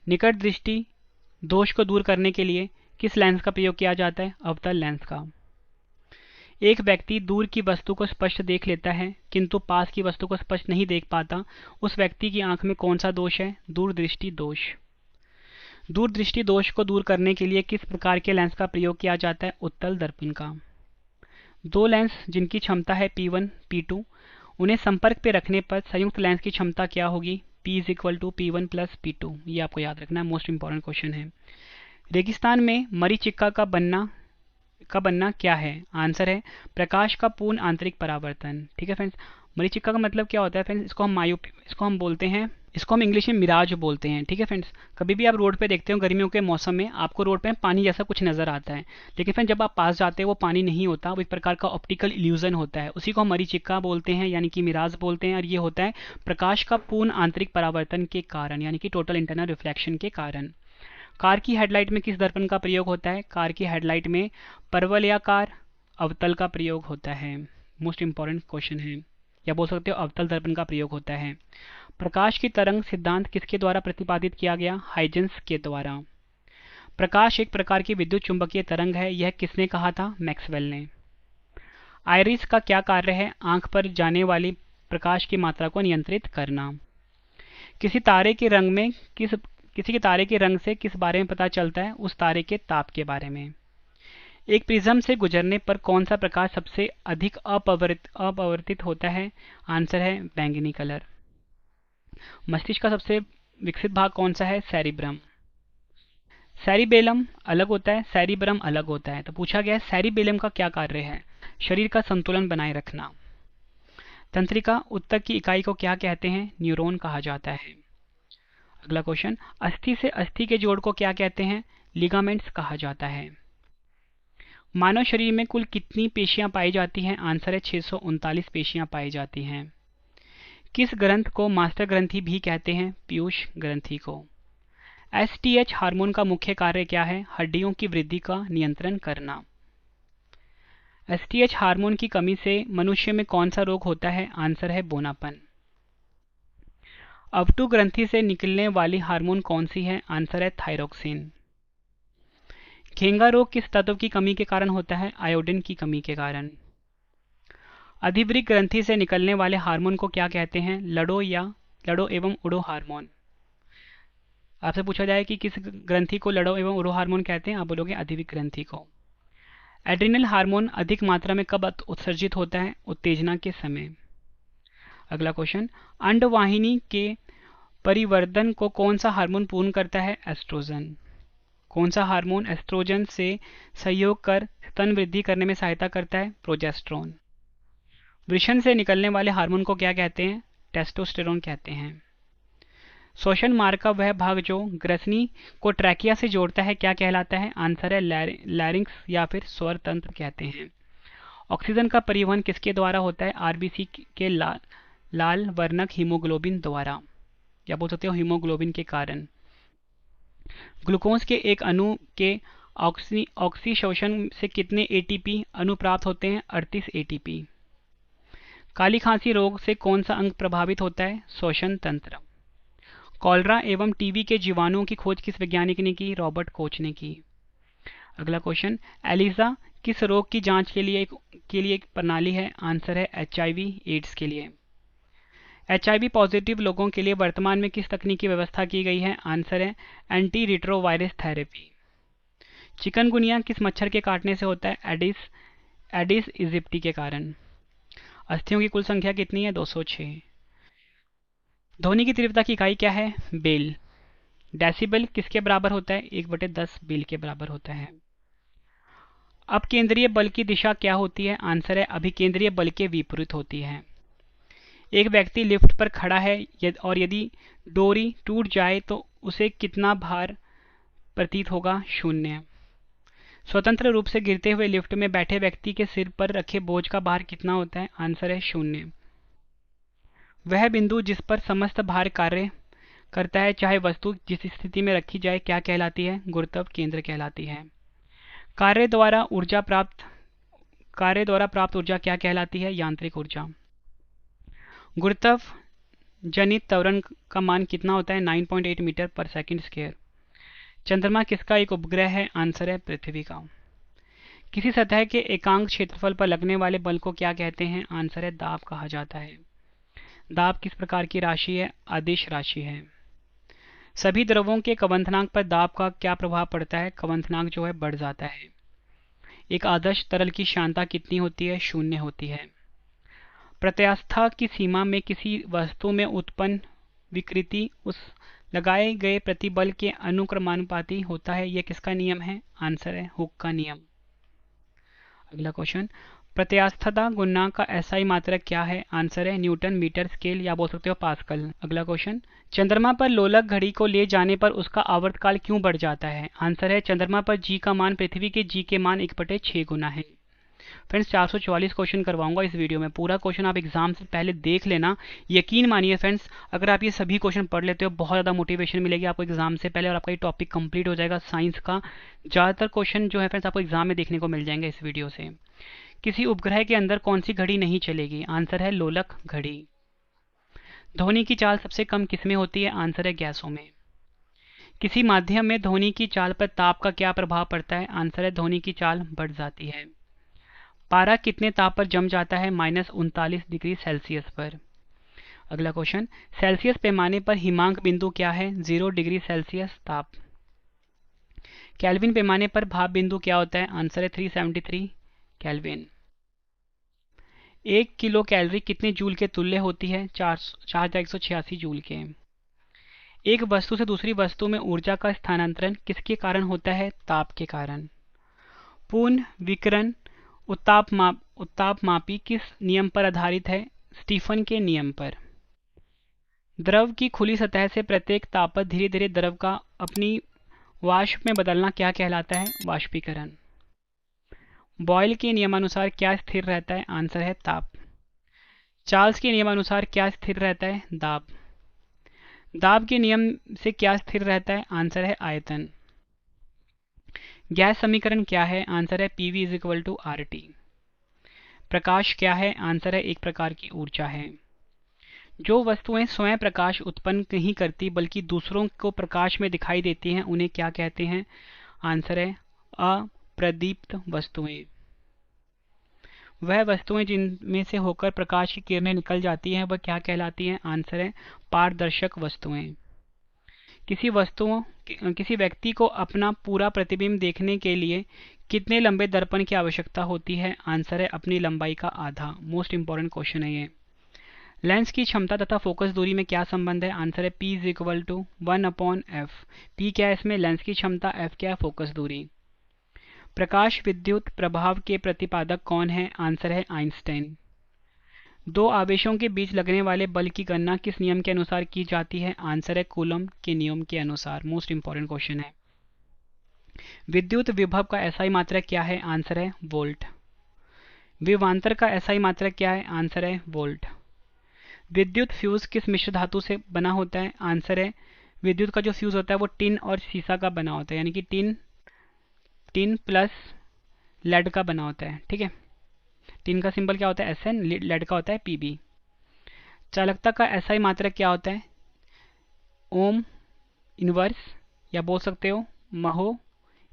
निकट दृष्टि दोष को दूर करने के लिए किस लेंस का प्रयोग किया जाता है? अवतल लेंस का। एक व्यक्ति दूर की वस्तु को स्पष्ट देख लेता है किंतु पास की वस्तु को स्पष्ट नहीं देख पाता, उस व्यक्ति की आंख में कौन सा दोष है? दूरदृष्टि दोष। दूरदृष्टि दोष को दूर करने के लिए किस प्रकार के लेंस का प्रयोग किया जाता है? उत्तल दर्पण का। दो लेंस जिनकी क्षमता है P1, P2, उन्हें संपर्क पे रखने पर संयुक्त लेंस की क्षमता क्या होगी? P is equal to P1 plus P2। ये आपको याद रखना है, मोस्ट इंपॉर्टेंट क्वेश्चन है। रेगिस्तान में मरीचिका का बनना क्या है? आंसर है प्रकाश का पूर्ण आंतरिक परावर्तन। ठीक है फ्रेंड्स, मरीचिका का मतलब क्या होता है फ्रेंड्स? इसको हम इंग्लिश में मिराज बोलते हैं। ठीक है फ्रेंड्स, कभी भी आप रोड पे देखते हो गर्मियों के मौसम में आपको रोड पे पानी जैसा कुछ नजर आता है, लेकिन फ्रेंड्स जब आप पास जाते हो वो पानी नहीं होता, वो एक प्रकार का ऑप्टिकल इल्यूजन होता है। उसी को हम मरीचिका बोलते हैं यानी कि मिराज बोलते हैं। और ये होता है प्रकाश का पूर्ण आंतरिक परावर्तन के कारण यानी कि टोटल इंटरनल रिफ्लेक्शन के कारण। कार की हेडलाइट में किस दर्पण का प्रयोग होता है? कार की हेडलाइट में परवलयाकार अवतल का प्रयोग होता है। मोस्ट इंपॉर्टेंट क्वेश्चन है, या बोल सकते हो अवतल दर्पण का प्रयोग होता है। प्रकाश की तरंग सिद्धांत किसके द्वारा प्रतिपादित किया गया? हाइजेंस के द्वारा। प्रकाश एक प्रकार की विद्युत चुंबकीय तरंग है, यह किसने कहा था? मैक्सवेल ने। आइरिस का क्या कार्य है? आंख पर जाने वाली प्रकाश की मात्रा को नियंत्रित करना। किसी के तारे के रंग से किस बारे में पता चलता है? उस तारे के ताप के बारे में। एक प्रिज्म से गुजरने पर कौन सा प्रकाश सबसे अधिक अपवर्तित होता है? आंसर है बैंगनी कलर। मस्तिष्क का सबसे विकसित भाग कौन सा है? सेरिब्रम। सेरिबेलम अलग होता है, सेरिब्रम अलग होता है, तो पूछा गया है सेरिबेलम का क्या कार्य है? शरीर का संतुलन बनाए रखना। तंत्रिका उत्तक की इकाई को क्या कहते हैं? न्यूरॉन कहा जाता है। अगला क्वेश्चन, अस्थि से अस्थि के जोड़ को क्या कहते हैं? लिगामेंट्स कहा जाता है। मानव शरीर में कुल कितनी पेशियां पाई जाती हैं? आंसर है 639 पेशियां पाई जाती हैं। किस ग्रंथ को मास्टर ग्रंथि भी कहते हैं? पीयूष ग्रंथि को। एसटीएच हार्मोन का मुख्य कार्य क्या है? हड्डियों की वृद्धि का नियंत्रण करना। एसटीएच हार्मोन की कमी से मनुष्य में कौन सा रोग होता है? आंसर है बौनापन। अवटु ग्रंथि से निकलने वाली हार्मोन कौन सी है? आंसर है थायरोक्सिन। घेंगा रोग किस तत्व की कमी के कारण होता है? आयोडीन की कमी के कारण। अधिवृक्क ग्रंथि से निकलने वाले हार्मोन को क्या कहते हैं? लड़ो एवं उड़ो हार्मोन। आपसे पूछा जाए कि किस ग्रंथि को लड़ो एवं उड़ो हार्मोन कहते हैं? आप बोलोगे अधिवृक्क ग्रंथि को। एड्रिनल हार्मोन अधिक मात्रा में कब उत्सर्जित होता है? उत्तेजना के समय। अगला क्वेश्चन, अंडवाहिनी के परिवर्धन को कौन सा हार्मोन पूर्ण करता है? एस्ट्रोजन। कौन सा हार्मोन एस्ट्रोजन से सहयोग कर स्तन वृद्धि करने में सहायता करता है? प्रोजेस्टेरोन। वृषण से निकलने वाले हार्मोन को क्या कहते हैं? टेस्टोस्टेरोन कहते हैं। श्वसन मार्ग का वह भाग जो ग्रसनी को ट्रैकिया से जोड़ता है क्या कहलाता है? आंसर है लैरिंक्स या फिर स्वर तंत्र कहते हैं। ऑक्सीजन का परिवहन किसके द्वारा होता है? आरबीसी के लाल वर्णक हीमोग्लोबिन द्वारा, या बोल सकते हो हीमोग्लोबिन के कारण। ग्लूकोज के एक अणु के ऑक्सी शोषण से कितने एटीपी अणु प्राप्त होते हैं? 38 एटीपी। काली खांसी रोग से कौन सा अंग प्रभावित होता है? श्वसन तंत्र। कॉलरा एवं टीबी के जीवाणुओं की खोज किस वैज्ञानिक ने की? रॉबर्ट कोच ने की। अगला क्वेश्चन, एलिसा किस रोग की जांच के लिए एक प्रणाली है? आंसर है HIV एड्स के लिए। HIV पॉजिटिव लोगों के लिए वर्तमान में किस तकनीक की व्यवस्था की गई है? आंसर है एंटी रिट्रोवायरस थेरेपी। चिकनगुनिया किस मच्छर के काटने से होता है? एडिस इजिप्टी के कारण। अस्थियों की कुल संख्या कितनी है? 206। ध्वनि की तीव्रता की इकाई क्या है? बेल। डेसिबल किसके बराबर होता है? 1/10 बेल के बराबर होता है। अपकेंद्रीय बल की दिशा क्या होती है? आंसर है अभिकेंद्रीय बल के विपरीत होती है। एक व्यक्ति लिफ्ट पर खड़ा है और यदि डोरी टूट जाए तो उसे कितना भार प्रतीत होगा? 0। स्वतंत्र रूप से गिरते हुए लिफ्ट में बैठे व्यक्ति के सिर पर रखे बोझ का भार कितना होता है? आंसर है 0। वह बिंदु जिस पर समस्त भार कार्य करता है चाहे वस्तु जिस स्थिति में रखी जाए क्या कहलाती है? गुरुत्व केंद्र कहलाती है। कार्य द्वारा प्राप्त ऊर्जा क्या कहलाती है? यांत्रिक ऊर्जा। गुरुत्व जनित त्वरण का मान कितना होता है? 9.8 मीटर पर सेकंड स्क्वायर। चंद्रमा किसका एक उपग्रह है? आंसर है पृथ्वी का। किसी सतह के एकांक क्षेत्रफल पर लगने वाले बल को क्या कहते हैं? आंसर है दाब कहा जाता है। दाब किस प्रकार की राशि है? अदिश राशि है। सभी द्रवों के कवंथनांक पर दाब का क्या प्रभाव पड़ता है? कवंथनांक जो है बढ़ जाता है। एक आदर्श तरल की श्यानता कितनी होती है? 0 होती है। प्रत्यास्था की सीमा में किसी वस्तु में उत्पन्न विकृति उस लगाए गए प्रतिबल के अनुक्रमानुपाती होता है। यह किसका नियम है? आंसर है हुक का नियम। अगला क्वेश्चन, प्रत्यास्थता गुणांक का एसआई मात्रक क्या है? आंसर है न्यूटन मीटर स्केल या बोल सकते हो पास्कल। अगला क्वेश्चन, चंद्रमा पर लोलक घड़ी को ले जाने पर उसका आवर्तकाल क्यों बढ़ जाता है? आंसर है चंद्रमा पर जी का मान पृथ्वी के जी के मान 1/6 गुना है। फ्रेंड्स 444 क्वेश्चन करवाऊंगा इस वीडियो में। पूरा क्वेश्चन आप एग्जाम से पहले देख लेना। यकीन मानिए फ्रेंड्स, अगर आप ये सभी क्वेश्चन पढ़ लेते हो बहुत ज़्यादा मोटिवेशन मिलेगी आपको एग्जाम से पहले और आपका ये टॉपिक कंप्लीट हो जाएगा। साइंस का ज़्यादातर क्वेश्चन जो है फ्रेंड्स आपको एग्जाम में देखने को मिल जाएंगे इस वीडियो से। किसी उपग्रह के अंदर कौन सी घड़ी नहीं चलेगी? आंसर है लोलक घड़ी। ध्वनि की चाल सबसे कम किसमें होती है? आंसर है गैसों में। किसी माध्यम में ध्वनि की चाल पर ताप का क्या प्रभाव पड़ता है? आंसर है ध्वनि की चाल बढ़ जाती है। पारा कितने ताप पर जम जाता है? -39 डिग्री सेल्सियस पर। अगला क्वेश्चन, सेल्सियस पैमाने पर हिमांक बिंदु क्या है? 0 डिग्री सेल्सियस ताप। केल्विन पैमाने पर भाप बिंदु क्या होता है? आंसर है 373 केल्विन। 1 किलो कैलोरी कितने जूल के तुल्य होती है? 4186 जूल के। एक वस्तु से दूसरी वस्तु में ऊर्जा का स्थानांतरण किसके कारण होता है? ताप के कारण। पूर्ण विकिरण उत्तापमापी किस नियम पर आधारित है? स्टीफन के नियम पर। द्रव की खुली सतह से प्रत्येक ताप पर धीरे धीरे द्रव का अपनी वाष्प में बदलना क्या कहलाता है? वाष्पीकरण। बॉयल के नियमानुसार क्या स्थिर रहता है? आंसर है ताप। चार्ल्स के नियमानुसार क्या स्थिर रहता है? दाब। दाब के नियम से क्या स्थिर रहता है? आंसर है आयतन। गैस समीकरण क्या है? आंसर है PV = RT। प्रकाश क्या है? आंसर है एक प्रकार की ऊर्जा है। जो वस्तुएं स्वयं प्रकाश उत्पन्न नहीं करती बल्कि दूसरों को प्रकाश में दिखाई देती हैं उन्हें क्या कहते हैं? आंसर है अप्रदीप्त वस्तुएं। वह वस्तुएं जिनमें से होकर प्रकाश की किरणें निकल जाती हैं वह क्या कहलाती हैं? आंसर है पारदर्शक वस्तुएं। किसी व्यक्ति को अपना पूरा प्रतिबिंब देखने के लिए कितने लंबे दर्पण की आवश्यकता होती है? आंसर है अपनी लंबाई का आधा। मोस्ट इंपॉर्टेंट क्वेश्चन है ये। लेंस की क्षमता तथा फोकस दूरी में क्या संबंध है? आंसर है P = 1/f। P क्या है इसमें? लेंस की क्षमता, F क्या है? फोकस दूरी। प्रकाश विद्युत प्रभाव के प्रतिपादक कौन है? आंसर है आइंस्टाइन। दो आवेशों के बीच लगने वाले बल की गणना किस नियम के अनुसार की जाती है? आंसर है कूलम्ब के नियम के अनुसार। मोस्ट इंपॉर्टेंट क्वेश्चन है। विद्युत विभव का एसआई मात्रक क्या है? आंसर है वोल्ट। विभवांतर का एसआई मात्रक क्या है? आंसर है वोल्ट। विद्युत फ्यूज किस मिश्र धातु से बना होता है? आंसर है विद्युत का जो फ्यूज होता है वो टिन और सीसा का बना होता है, यानी कि टिन प्लस लेड का बना होता है। ठीक है, टिन का सिंबल क्या होता है? एसएन, लेड का होता है पीबी। चालकता का एसआई मात्रक क्या होता है? ओम इनवर्स, या बोल सकते हो महो,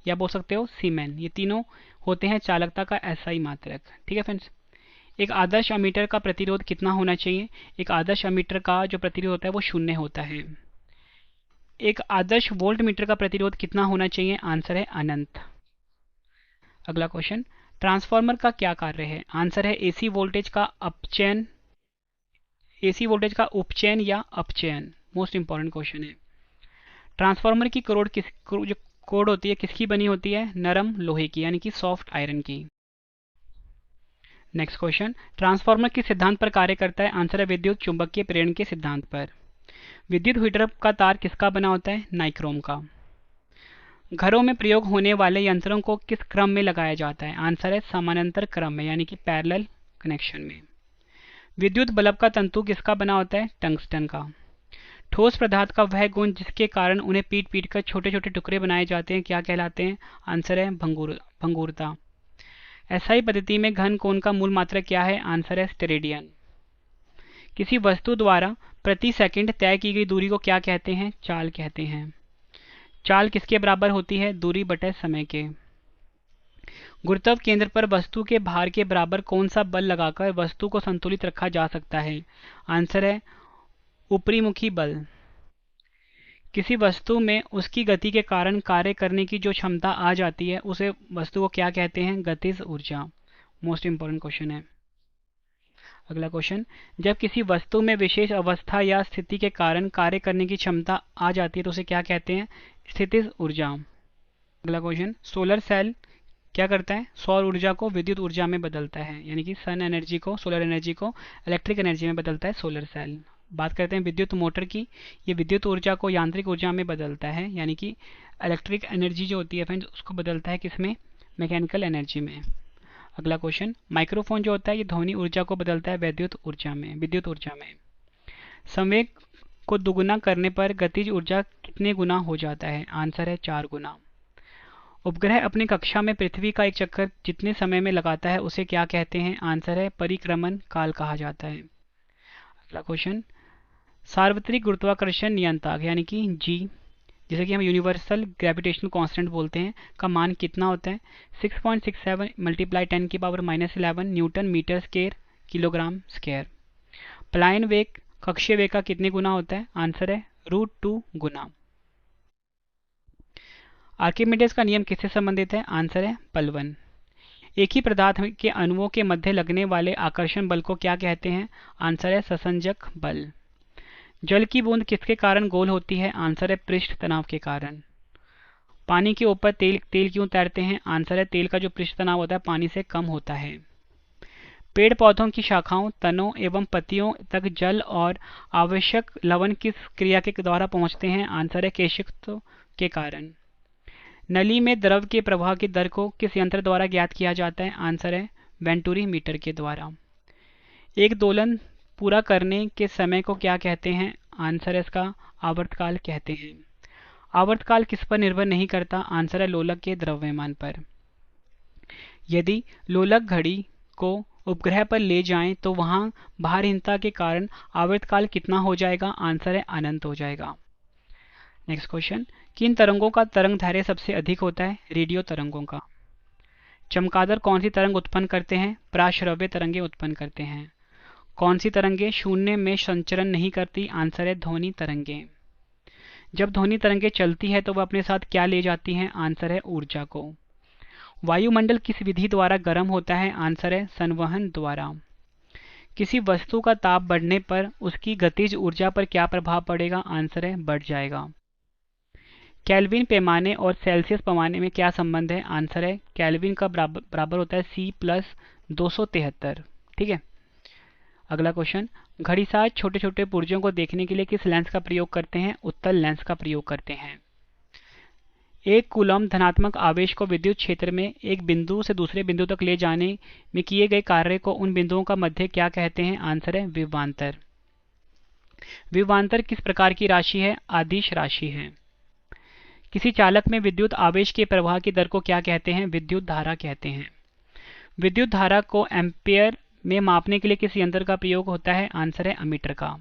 या बोल सकते हो सीमेन। ये तीनों होते हैं चालकता का एसआई मात्रक। ठीक है फ्रेंड्स। एक आदर्श अमीटर का प्रतिरोध कितना होना चाहिए? एक आदर्श अमीटर का जो प्रतिरोध होता है वो 0 होता है। एक आदर्श वोल्ट मीटर का प्रतिरोध कितना होना चाहिए? आंसर है अनंत। अगला क्वेश्चन, ट्रांसफार्मर का क्या कार्य है? आंसर है एसी वोल्टेज का अपचयन, एसी वोल्टेज का उपचयन या अपचयन। मोस्ट इंपॉर्टेंट क्वेश्चन है। ट्रांसफार्मर की जो कोड होती है किसकी बनी होती है? नरम लोहे की, यानी कि सॉफ्ट आयरन की। नेक्स्ट क्वेश्चन, ट्रांसफार्मर किस सिद्धांत पर कार्य करता है? आंसर है विद्युत चुंबकीय प्रेरण के सिद्धांत पर। विद्युत हीटर का तार किसका बना होता है? नाइक्रोम का। घरों में प्रयोग होने वाले यंत्रों को किस क्रम में लगाया जाता है? आंसर है समानांतर क्रम में, यानी कि पैरेलल कनेक्शन में। विद्युत बल्ब का तंतु किसका बना होता है? टंगस्टन का। ठोस पदार्थ का वह गुण जिसके कारण उन्हें पीट पीट कर छोटे छोटे टुकड़े बनाए जाते हैं क्या कहलाते हैं? आंसर है भंगुरता। एसआई पद्धति में घन कोण का मूल मात्रक क्या है? आंसर है स्टेरेडियन। किसी वस्तु द्वारा प्रति सेकंड तय की गई दूरी को क्या कहते हैं? चाल कहते हैं। चाल किसके बराबर होती है? दूरी बटे समय के। गुरुत्व केंद्र पर वस्तु के भार के बराबर कौन सा बल लगाकर वस्तु को संतुलित रखा जा सकता है? आंसर है ऊपरीमुखी बल। किसी वस्तु में उसकी गति के कारण कार्य करने की जो क्षमता आ जाती है उसे वस्तु को क्या कहते हैं? गतिज ऊर्जा। मोस्ट इंपॉर्टेंट क्वेश्चन है। अगला क्वेश्चन, जब किसी वस्तु में विशेष अवस्था या स्थिति के कारण कार्य करने की क्षमता आ जाती है तो उसे क्या कहते हैं? स्थितिज ऊर्जा। अगला क्वेश्चन, सोलर सेल क्या करता है? सौर ऊर्जा को विद्युत ऊर्जा में बदलता है, यानी कि सन एनर्जी को, सोलर एनर्जी को इलेक्ट्रिक एनर्जी में बदलता है सोलर सेल। बात करते हैं विद्युत मोटर की। ये विद्युत ऊर्जा को यांत्रिक ऊर्जा में बदलता है, यानी कि इलेक्ट्रिक एनर्जी जो होती है फ्रेंड्स उसको बदलता है किसमें? मैकेनिकल एनर्जी में। अगला क्वेश्चन, माइक्रोफोन जो होता है ये ध्वनि ऊर्जा को बदलता है विद्युत ऊर्जा में। संवेग को दुगुना करने पर गतिज ऊर्जा कितने गुना हो जाता है? आंसर है 4 गुना। उपग्रह अपनी कक्षा में पृथ्वी का एक चक्कर जितने समय में लगाता है उसे क्या कहते हैं? आंसर है परिक्रमण काल कहा जाता है। अगला क्वेश्चन, सार्वत्रिक गुरुत्वाकर्षण नियंत्रक यानी कि जी, जिसे कि हम यूनिवर्सल ग्रेविटेशनल कांस्टेंट बोलते हैं, का मान कितना होता है? 6.67 multiply 10⁻⁻11 newton metre square kilogram square. पलायन वेग कक्षीय वेग का कितने गुना होता है? आंसर है √2 गुना। आर्किमिडीज का नियम किससे संबंधित है? आंसर है पलवन। एक ही पदार्थ के अणुओं के मध्य लगने वाले आकर्षण बल को क्या कहते हैं? आंसर है ससंजक बल। जल की बूंद किसके कारण गोल होती है? आंसर है पृष्ठ तनाव के कारण। पानी के ऊपर तेल क्यों तैरते हैं? आंसर है तेल का जो पृष्ठ तनाव होता है पानी से कम होता है। पेड़ पौधों की शाखाओं, तनों एवं पत्तियों तक जल और आवश्यक लवण किस क्रिया के द्वारा पहुंचते हैं? आंसर है केशित्व के कारण। नली में द्रव के प्रवाह की दर को किस यंत्र द्वारा ज्ञात किया जाता है? आंसर है वेंटुरी मीटर के द्वारा। एक दोलन पूरा करने के समय को क्या कहते हैं? आंसर है इसका आवर्तकाल कहते हैं। आवर्तकाल किस पर निर्भर नहीं करता? आंसर है लोलक के द्रव्यमान पर। यदि लोलक घड़ी को उपग्रह पर ले जाएं तो वहां भारहीनता के कारण आवर्तकाल कितना हो जाएगा? आंसर है अनंत हो जाएगा। नेक्स्ट क्वेश्चन, किन तरंगों का तरंग दैर्घ्य सबसे अधिक होता है? रेडियो तरंगों का। चमगादड़ कौन सी तरंग उत्पन्न करते हैं? प्राश्रव्य तरंगें उत्पन्न करते हैं। कौन सी तरंगें शून्य में संचरण नहीं करती? आंसर है ध्वनि तरंगें। जब ध्वनि तरंगें चलती है तो वह अपने साथ क्या ले जाती हैं? आंसर है ऊर्जा को। वायुमंडल किस विधि द्वारा गर्म होता है? आंसर है संवहन द्वारा। किसी वस्तु का ताप बढ़ने पर उसकी गतिज ऊर्जा पर क्या प्रभाव पड़ेगा? आंसर है बढ़ जाएगा। केल्विन पैमाने और सेल्सियस पैमाने में क्या संबंध है? आंसर है केल्विन का बराबर होता है C + 273। ठीक है। अगला क्वेश्चन, घड़ीसाज छोटे छोटे पुर्जों को देखने के लिए किस लेंस का प्रयोग करते हैं? उत्तल लेंस का प्रयोग करते हैं। एक कूलम धनात्मक आवेश को विद्युत क्षेत्र में एक बिंदु से दूसरे बिंदु तक ले जाने में किए गए कार्य को उन बिंदुओं का मध्य क्या कहते हैं? आंसर है विभवांतर। विभवांतर किस प्रकार की राशि है? अदिश राशि है। किसी चालक में विद्युत आवेश के प्रवाह की दर को क्या कहते हैं? विद्युत धारा कहते हैं। विद्युत धारा को एम्पियर में मापने के लिए किस यंत्र का प्रयोग होता है? आंसर है अमीटर का।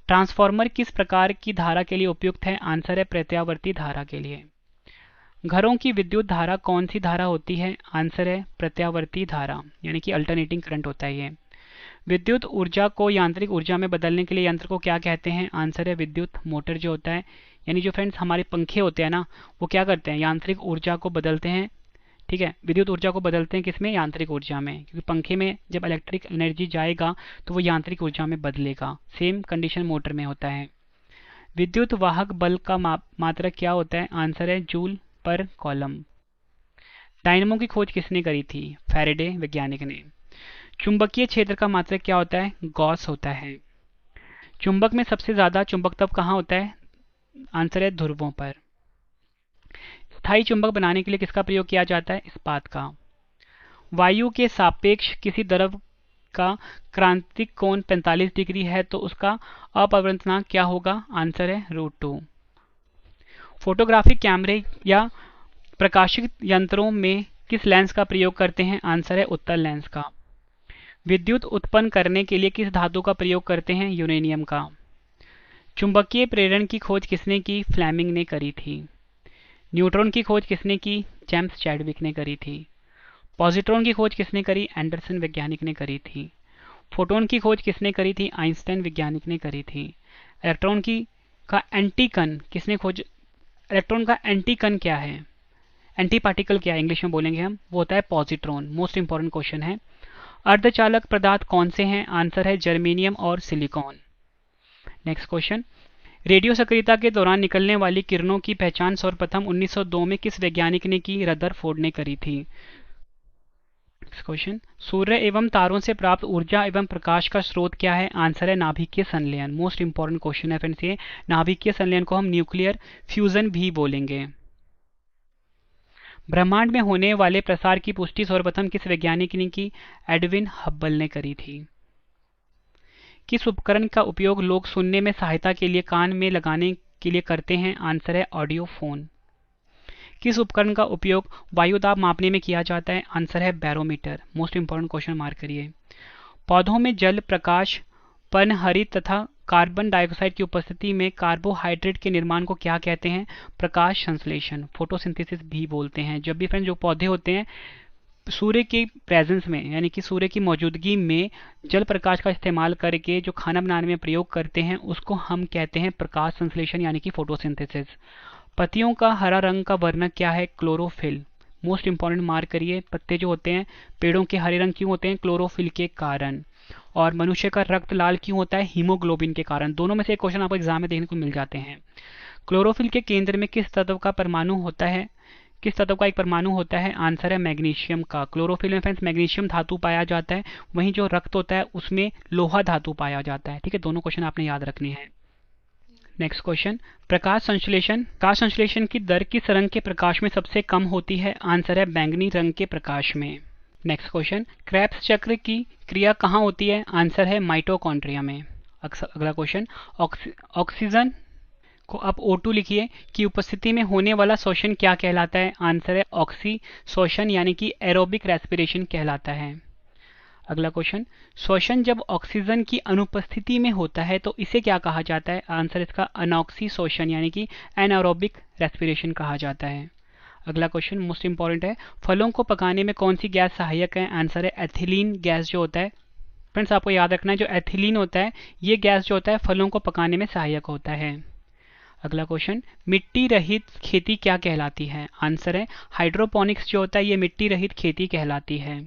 ट्रांसफार्मर किस प्रकार की धारा के लिए उपयुक्त है? आंसर है प्रत्यावर्ती धारा के लिए। घरों की विद्युत धारा कौन सी धारा होती है? आंसर है प्रत्यावर्ती धारा, यानी कि अल्टरनेटिंग करंट होता है ये। विद्युत ऊर्जा को यांत्रिक ऊर्जा में बदलने के लिए यंत्र को क्या कहते हैं? आंसर है विद्युत मोटर जो होता है, यानी जो फ्रेंड्स हमारे पंखे होते हैं ना, वो क्या करते हैं? यांत्रिक ऊर्जा को बदलते हैं। ठीक है, विद्युत ऊर्जा को बदलते हैं किसमें? यांत्रिक ऊर्जा में, क्योंकि पंखे में जब इलेक्ट्रिक एनर्जी जाएगा तो वो यांत्रिक ऊर्जा में बदलेगा। सेम कंडीशन मोटर में होता है। विद्युत वाहक बल का मात्रक क्या होता है? आंसर है जूल पर कॉलम। डायनमो की खोज किसने करी थी? फैराडे वैज्ञानिक ने। चुंबकीय क्षेत्र का मात्रक क्या होता है? गॉस होता है। चुंबक में सबसे ज्यादा चुंबकत्व कहाँ होता है? आंसर है ध्रुवों पर। स्थायी चुंबक बनाने के लिए किसका प्रयोग किया जाता है? इस्पात का। वायु के सापेक्ष किसी द्रव का क्रांतिक कोण 45 डिग्री है तो उसका अपवर्तनांक क्या होगा? आंसर है √2। फोटोग्राफिक कैमरे या प्रकाशित यंत्रों में किस लेंस का प्रयोग करते हैं? आंसर है उत्तल लेंस का। विद्युत उत्पन्न करने के लिए किस धातु का प्रयोग करते हैं? यूरेनियम का। चुंबकीय प्रेरण की खोज किसने की? फ्लेमिंग ने करी थी। न्यूट्रॉन की खोज किसने की? जेम्स चैडविक ने करी थी। पॉजिट्रॉन की खोज किसने करी? एंडरसन वैज्ञानिक ने करी थी। फोटोन की खोज किसने करी थी? आइंस्टाइन वैज्ञानिक ने करी थी। इलेक्ट्रॉन का एंटीकन किसने खोज? इलेक्ट्रॉन का एंटीकन क्या है? एंटी पार्टिकल क्या है इंग्लिश में बोलेंगे हम? वो होता है पॉजिट्रॉन। मोस्ट इंपॉर्टेंट क्वेश्चन है। अर्धचालक पदार्थ कौन से हैं? आंसर है जर्मेनियम और सिलिकॉन। नेक्स्ट क्वेश्चन, रेडियो सक्रियता के दौरान निकलने वाली किरणों की पहचान सर्वप्रथम 1902 में किस वैज्ञानिक ने की? रदरफोर्ड ने करी थी। नेक्स्ट क्वेश्चन, सूर्य एवं तारों से प्राप्त ऊर्जा एवं प्रकाश का स्रोत क्या है? आंसर है नाभिकीय संलयन। मोस्ट इंपॉर्टेंट क्वेश्चन है फ्रेंड्स ये। नाभिकीय संलयन को हम न्यूक्लियर फ्यूजन भी बोलेंगे। ब्रह्मांड में होने वाले प्रसार की पुष्टि सर्वप्रथम किस वैज्ञानिक ने की? एडविन हब्बल ने करी थी। किस उपकरण का उपयोग लोग सुनने में सहायता के लिए कान में लगाने के लिए करते हैं? आंसर है ऑडियो फोन। किस उपकरण का उपयोग वायुदाब मापने में किया जाता है? आंसर है barometer. Most important question mark करिए। पौधों में जल, प्रकाश, पनहरित तथा कार्बन डाइऑक्साइड की उपस्थिति में कार्बोहाइड्रेट के निर्माण को क्या कहते हैं? प्रकाश संश्लेषण, फोटोसिंथेसिस भी बोलते हैं। जब भी फ्रेंड्स जो पौधे होते हैं सूर्य के प्रेजेंस में, यानी कि सूर्य की मौजूदगी में जल प्रकाश का इस्तेमाल करके जो खाना बनाने में प्रयोग करते हैं उसको हम कहते हैं प्रकाश संश्लेषण, यानी कि फोटोसिंथेसिस। पत्तियों का हरा रंग का वर्णक क्या है? क्लोरोफिल। मोस्ट इंपॉर्टेंट मार्क करिए। पत्ते जो होते हैं पेड़ों के हरे रंग क्यों होते हैं? क्लोरोफिल के कारण। और मनुष्य का रक्त लाल क्यों होता है? हीमोग्लोबिन के कारण। दोनों में से एक क्वेश्चन आपको एग्जाम में देखने को मिल जाते हैं। क्लोरोफिल के केंद्र में किस तत्व का परमाणु होता है? किस तत्व का एक परमाणु होता है? आंसर है मैग्नीशियम का। क्लोरोफिल में फ्रेंड्स मैग्नीशियम धातु पाया जाता है, वहीं जो रक्त होता है उसमें लोहा धातु पाया जाता है। ठीक है, दोनों क्वेश्चन आपने याद रखने हैं। नेक्स्ट क्वेश्चन, प्रकाश संश्लेषण की दर किस रंग के प्रकाश में सबसे कम होती है? आंसर है बैंगनी रंग के प्रकाश में। नेक्स्ट क्वेश्चन, क्रेब्स चक्र की क्रिया कहाँ होती है? आंसर है माइटोकॉन्ड्रिया में। अगला क्वेश्चन, ऑक्सीजन को आप O2 लिखिए कि उपस्थिति में होने वाला श्वसन क्या कहलाता है? आंसर है ऑक्सीशोषण, यानी कि एरोबिक रेस्पिरेशन कहलाता है। अगला क्वेश्चन, श्वसन जब ऑक्सीजन की अनुपस्थिति में होता है तो इसे क्या कहा जाता है? आंसर इसका अनॉक्सीशोषण, यानी कि एनारोबिक रेस्पिरेशन कहा जाता है। अगला क्वेश्चन मोस्ट इंपॉर्टेंट है, फलों को पकाने में कौन सी गैस सहायक है? आंसर है एथिलीन गैस जो होता है। फ्रेंड्स आपको याद रखना है जो एथिलीन होता है ये गैस जो होता है फलों को पकाने में सहायक होता है। अगला क्वेश्चन, मिट्टी रहित खेती क्या कहलाती है? आंसर है हाइड्रोपोनिक्स जो होता है ये मिट्टी रहित खेती कहलाती है।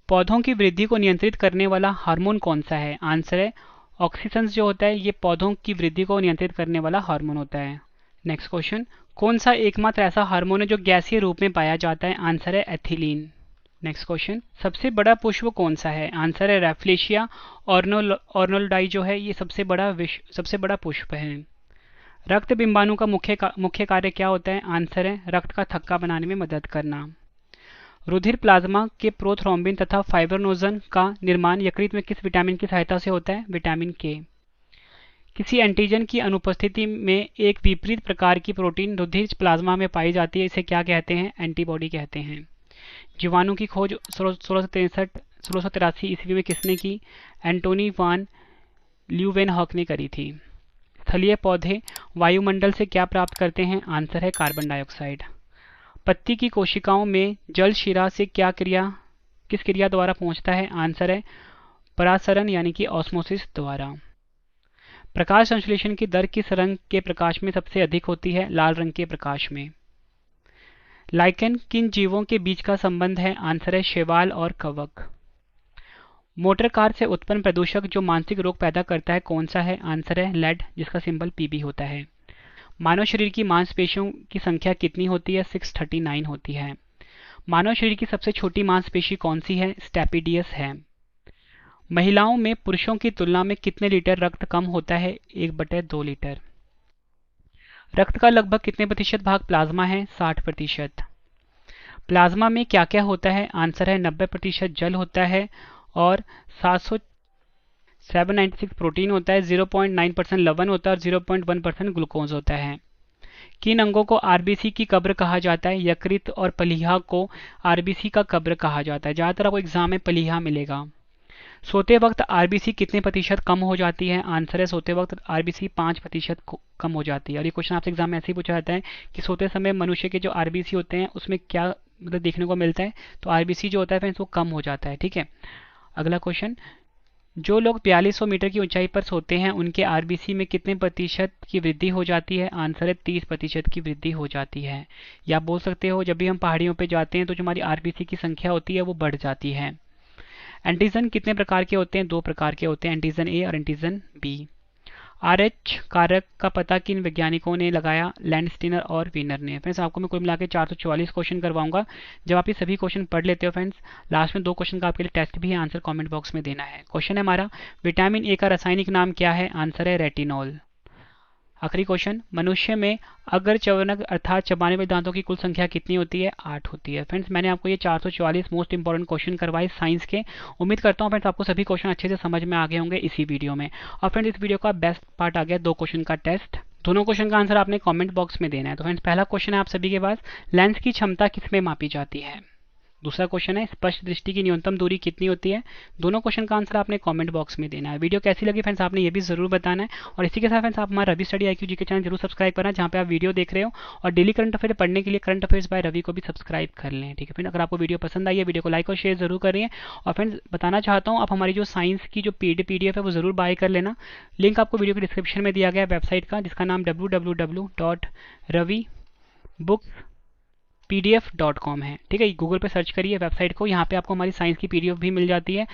पौधों की वृद्धि को नियंत्रित करने वाला हार्मोन कौन सा है? आंसर है ऑक्सीजन जो होता है ये पौधों की वृद्धि को नियंत्रित करने वाला हार्मोन होता है। नेक्स्ट क्वेश्चन, कौन सा एकमात्र ऐसा हार्मोन है जो गैसीय रूप में पाया जाता है? आंसर है एथिलीन। नेक्स्ट क्वेश्चन, सबसे बड़ा पुष्प कौन सा है? आंसर है रैफ्लेशिया ऑर्नोल्डाई जो है ये सबसे बड़ा पुष्प है। रक्त बिंबाणु का मुख्य कार्य क्या होता है? आंसर है रक्त का थक्का बनाने में मदद करना। रुधिर प्लाज्मा के प्रोथ्रोम्बिन तथा फाइब्रोनोजन का निर्माण यकृत में किस विटामिन की सहायता से होता है? विटामिन के। किसी एंटीजन की अनुपस्थिति में एक विपरीत प्रकार की प्रोटीन रुधिर प्लाज्मा में पाई जाती है, इसे क्या कहते हैं? एंटीबॉडी कहते हैं। जीवाणु की खोज 1683 ईस्वी में किसने की? एंटोनी वान ल्यूवेनहॉक ने करी थी। स्थलीय पौधे वायुमंडल से क्या प्राप्त करते हैं? आंसर है कार्बन डाइऑक्साइड। पत्ती की कोशिकाओं में जल शिरा से किस क्रिया द्वारा पहुंचता है? आंसर है परासरण यानी कि ऑस्मोसिस द्वारा। प्रकाश संश्लेषण की दर किस रंग के प्रकाश में सबसे अधिक होती है? लाल रंग के प्रकाश में। लाइकेन किन जीवों के बीच का संबंध है? आंसर है शैवाल और कवक। मोटर कार से उत्पन्न प्रदूषक जो मानसिक रोग पैदा करता है कौन सा है? आंसर है लेड, जिसका सिंबल पीबी होता है। मानव शरीर की मांसपेशियों की संख्या कितनी होती है? 639 होती है। मानव शरीर की सबसे छोटी मांसपेशी कौन सी है? स्टेपिडियस है। महिलाओं में पुरुषों की तुलना में कितने लीटर रक्त कम होता है? 1/2 लीटर। रक्त का लगभग कितने प्रतिशत भाग प्लाज्मा है? 60%। प्लाज्मा में क्या क्या होता है? आंसर है 90% जल होता है और 796 प्रोटीन होता है, 0.9% लवण होता है और 0.1% ग्लूकोज होता है। किन अंगों को आरबीसी की कब्र कहा जाता है? यकृत और प्लीहा को आरबीसी का कब्र कहा जाता है। ज़्यादातर आपको एग्जाम में प्लीहा मिलेगा। सोते वक्त आरबीसी कितने प्रतिशत कम हो जाती है? आंसर है सोते वक्त आरबीसी 5% कम हो जाती है। और ये क्वेश्चन आपसे एग्जाम में ऐसे ही पूछा जाता है कि सोते समय मनुष्य के जो आरबीसी होते हैं उसमें क्या मतलब देखने को मिलता है? तो आरबीसी जो होता है फ्रेंड्स वो कम हो जाता है। ठीक है, अगला क्वेश्चन, जो लोग 4200 मीटर की ऊंचाई पर सोते हैं उनके आरबीसी में कितने प्रतिशत की वृद्धि हो जाती है? आंसर है 30% की वृद्धि हो जाती है। या आप बोल सकते हो जब भी हम पहाड़ियों पर जाते हैं तो जो हमारी आरबीसी की संख्या होती है वो बढ़ जाती है। एंटीजन कितने प्रकार के होते हैं? 2 प्रकार के होते हैं, एंटीजन ए और एंटीजन बी। आरएच कारक का पता किन वैज्ञानिकों ने लगाया? लैंडस्टीनर और वीनर ने। फ्रेंड्स आपको मैं कुल मिला के 444 क्वेश्चन करवाऊंगा। जब आप ये सभी क्वेश्चन पढ़ लेते हो फ्रेंड्स, लास्ट में 2 क्वेश्चन का आपके लिए टेस्ट भी है, आंसर कमेंट बॉक्स में देना है। क्वेश्चन है हमारा, विटामिन ए का रासायनिक नाम क्या है? आंसर है रेटिनॉल। आखिरी क्वेश्चन, मनुष्य में अगर चवनक अर्थात चबाने वाले दांतों की कुल संख्या कितनी होती है? 8 होती है। फ्रेंड्स मैंने आपको ये 444 मोस्ट इंपॉर्टेंट क्वेश्चन करवाए साइंस के। उम्मीद करता हूँ फ्रेंड्स आपको सभी क्वेश्चन अच्छे से समझ में आ गए होंगे इसी वीडियो में। और फ्रेंड्स इस वीडियो का बेस्ट पार्ट आ गया 2 क्वेश्चन का टेस्ट। दोनों क्वेश्चन का आंसर आपने कमेंट बॉक्स में देना है। तो फ्रेंड्स पहला क्वेश्चन है आप सभी के पास, लेंस की क्षमता किसमें मापी जाती है? दूसरा क्वेश्चन है स्पष्ट दृष्टि की न्यूनतम दूरी कितनी होती है? दोनों क्वेश्चन का आंसर आपने कमेंट बॉक्स में देना है। वीडियो कैसी लगी फ्रेंड्स आपने ये भी जरूर बताना है। और इसी के साथ फ्रेंड्स आप हमारा रवि स्टडी IQ जी के चैनल जरूर सब्सक्राइब करना जहाँ पे आप वीडियो देख रहे हो। और डेली करंट अफेयर पढ़ने के लिए करंट अफेयर्स बाय रवि को भी सब्सक्राइब कर लें। ठीक है फ्रेंड, अगर आपको वीडियो पसंद आई है वीडियो को लाइक और शेयर जरूर करिए। और फ्रेंड्स बताना चाहता हूँ आप हमारी जो साइंस की जो PDF है वो जरूर बाय कर लेना। लिंक आपको वीडियो के डिस्क्रिप्शन में दिया गया है वेबसाइट का, जिसका नाम www.ravibooks.pdf.com है। ठीक है, गूगल पे सर्च करिए वेबसाइट को, यहाँ पे आपको हमारी साइंस की PDF भी मिल जाती है।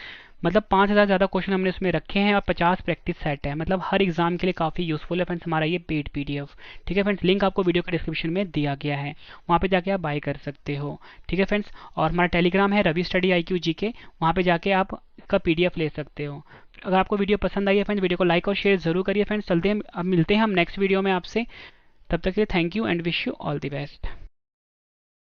मतलब 5000 ज़्यादा क्वेश्चन हमने उसमें रखे हैं और 50 प्रैक्टिस सेट है। मतलब हर एग्जाम के लिए काफ़ी यूजफुल है फ्रेंड्स हमारा ये पेड PDF। ठीक है फ्रेंड्स, लिंक आपको वीडियो के डिस्क्रिप्शन में दिया गया है, वहाँ पे जाके आप बाय कर सकते हो। ठीक है फ्रेंड्स, और हमारा टेलीग्राम है रवि स्टडी IQ GK, वहाँ पे जाके आप इसका PDF ले सकते हो। अगर आपको वीडियो पसंद आई है फ्रेंड्स वीडियो को लाइक और शेयर जरूर करिए। फ्रेंड्स चलते हैं, अब मिलते हैं हम नेक्स्ट वीडियो में आपसे। तब तक के लिए thank you and wish you all the best.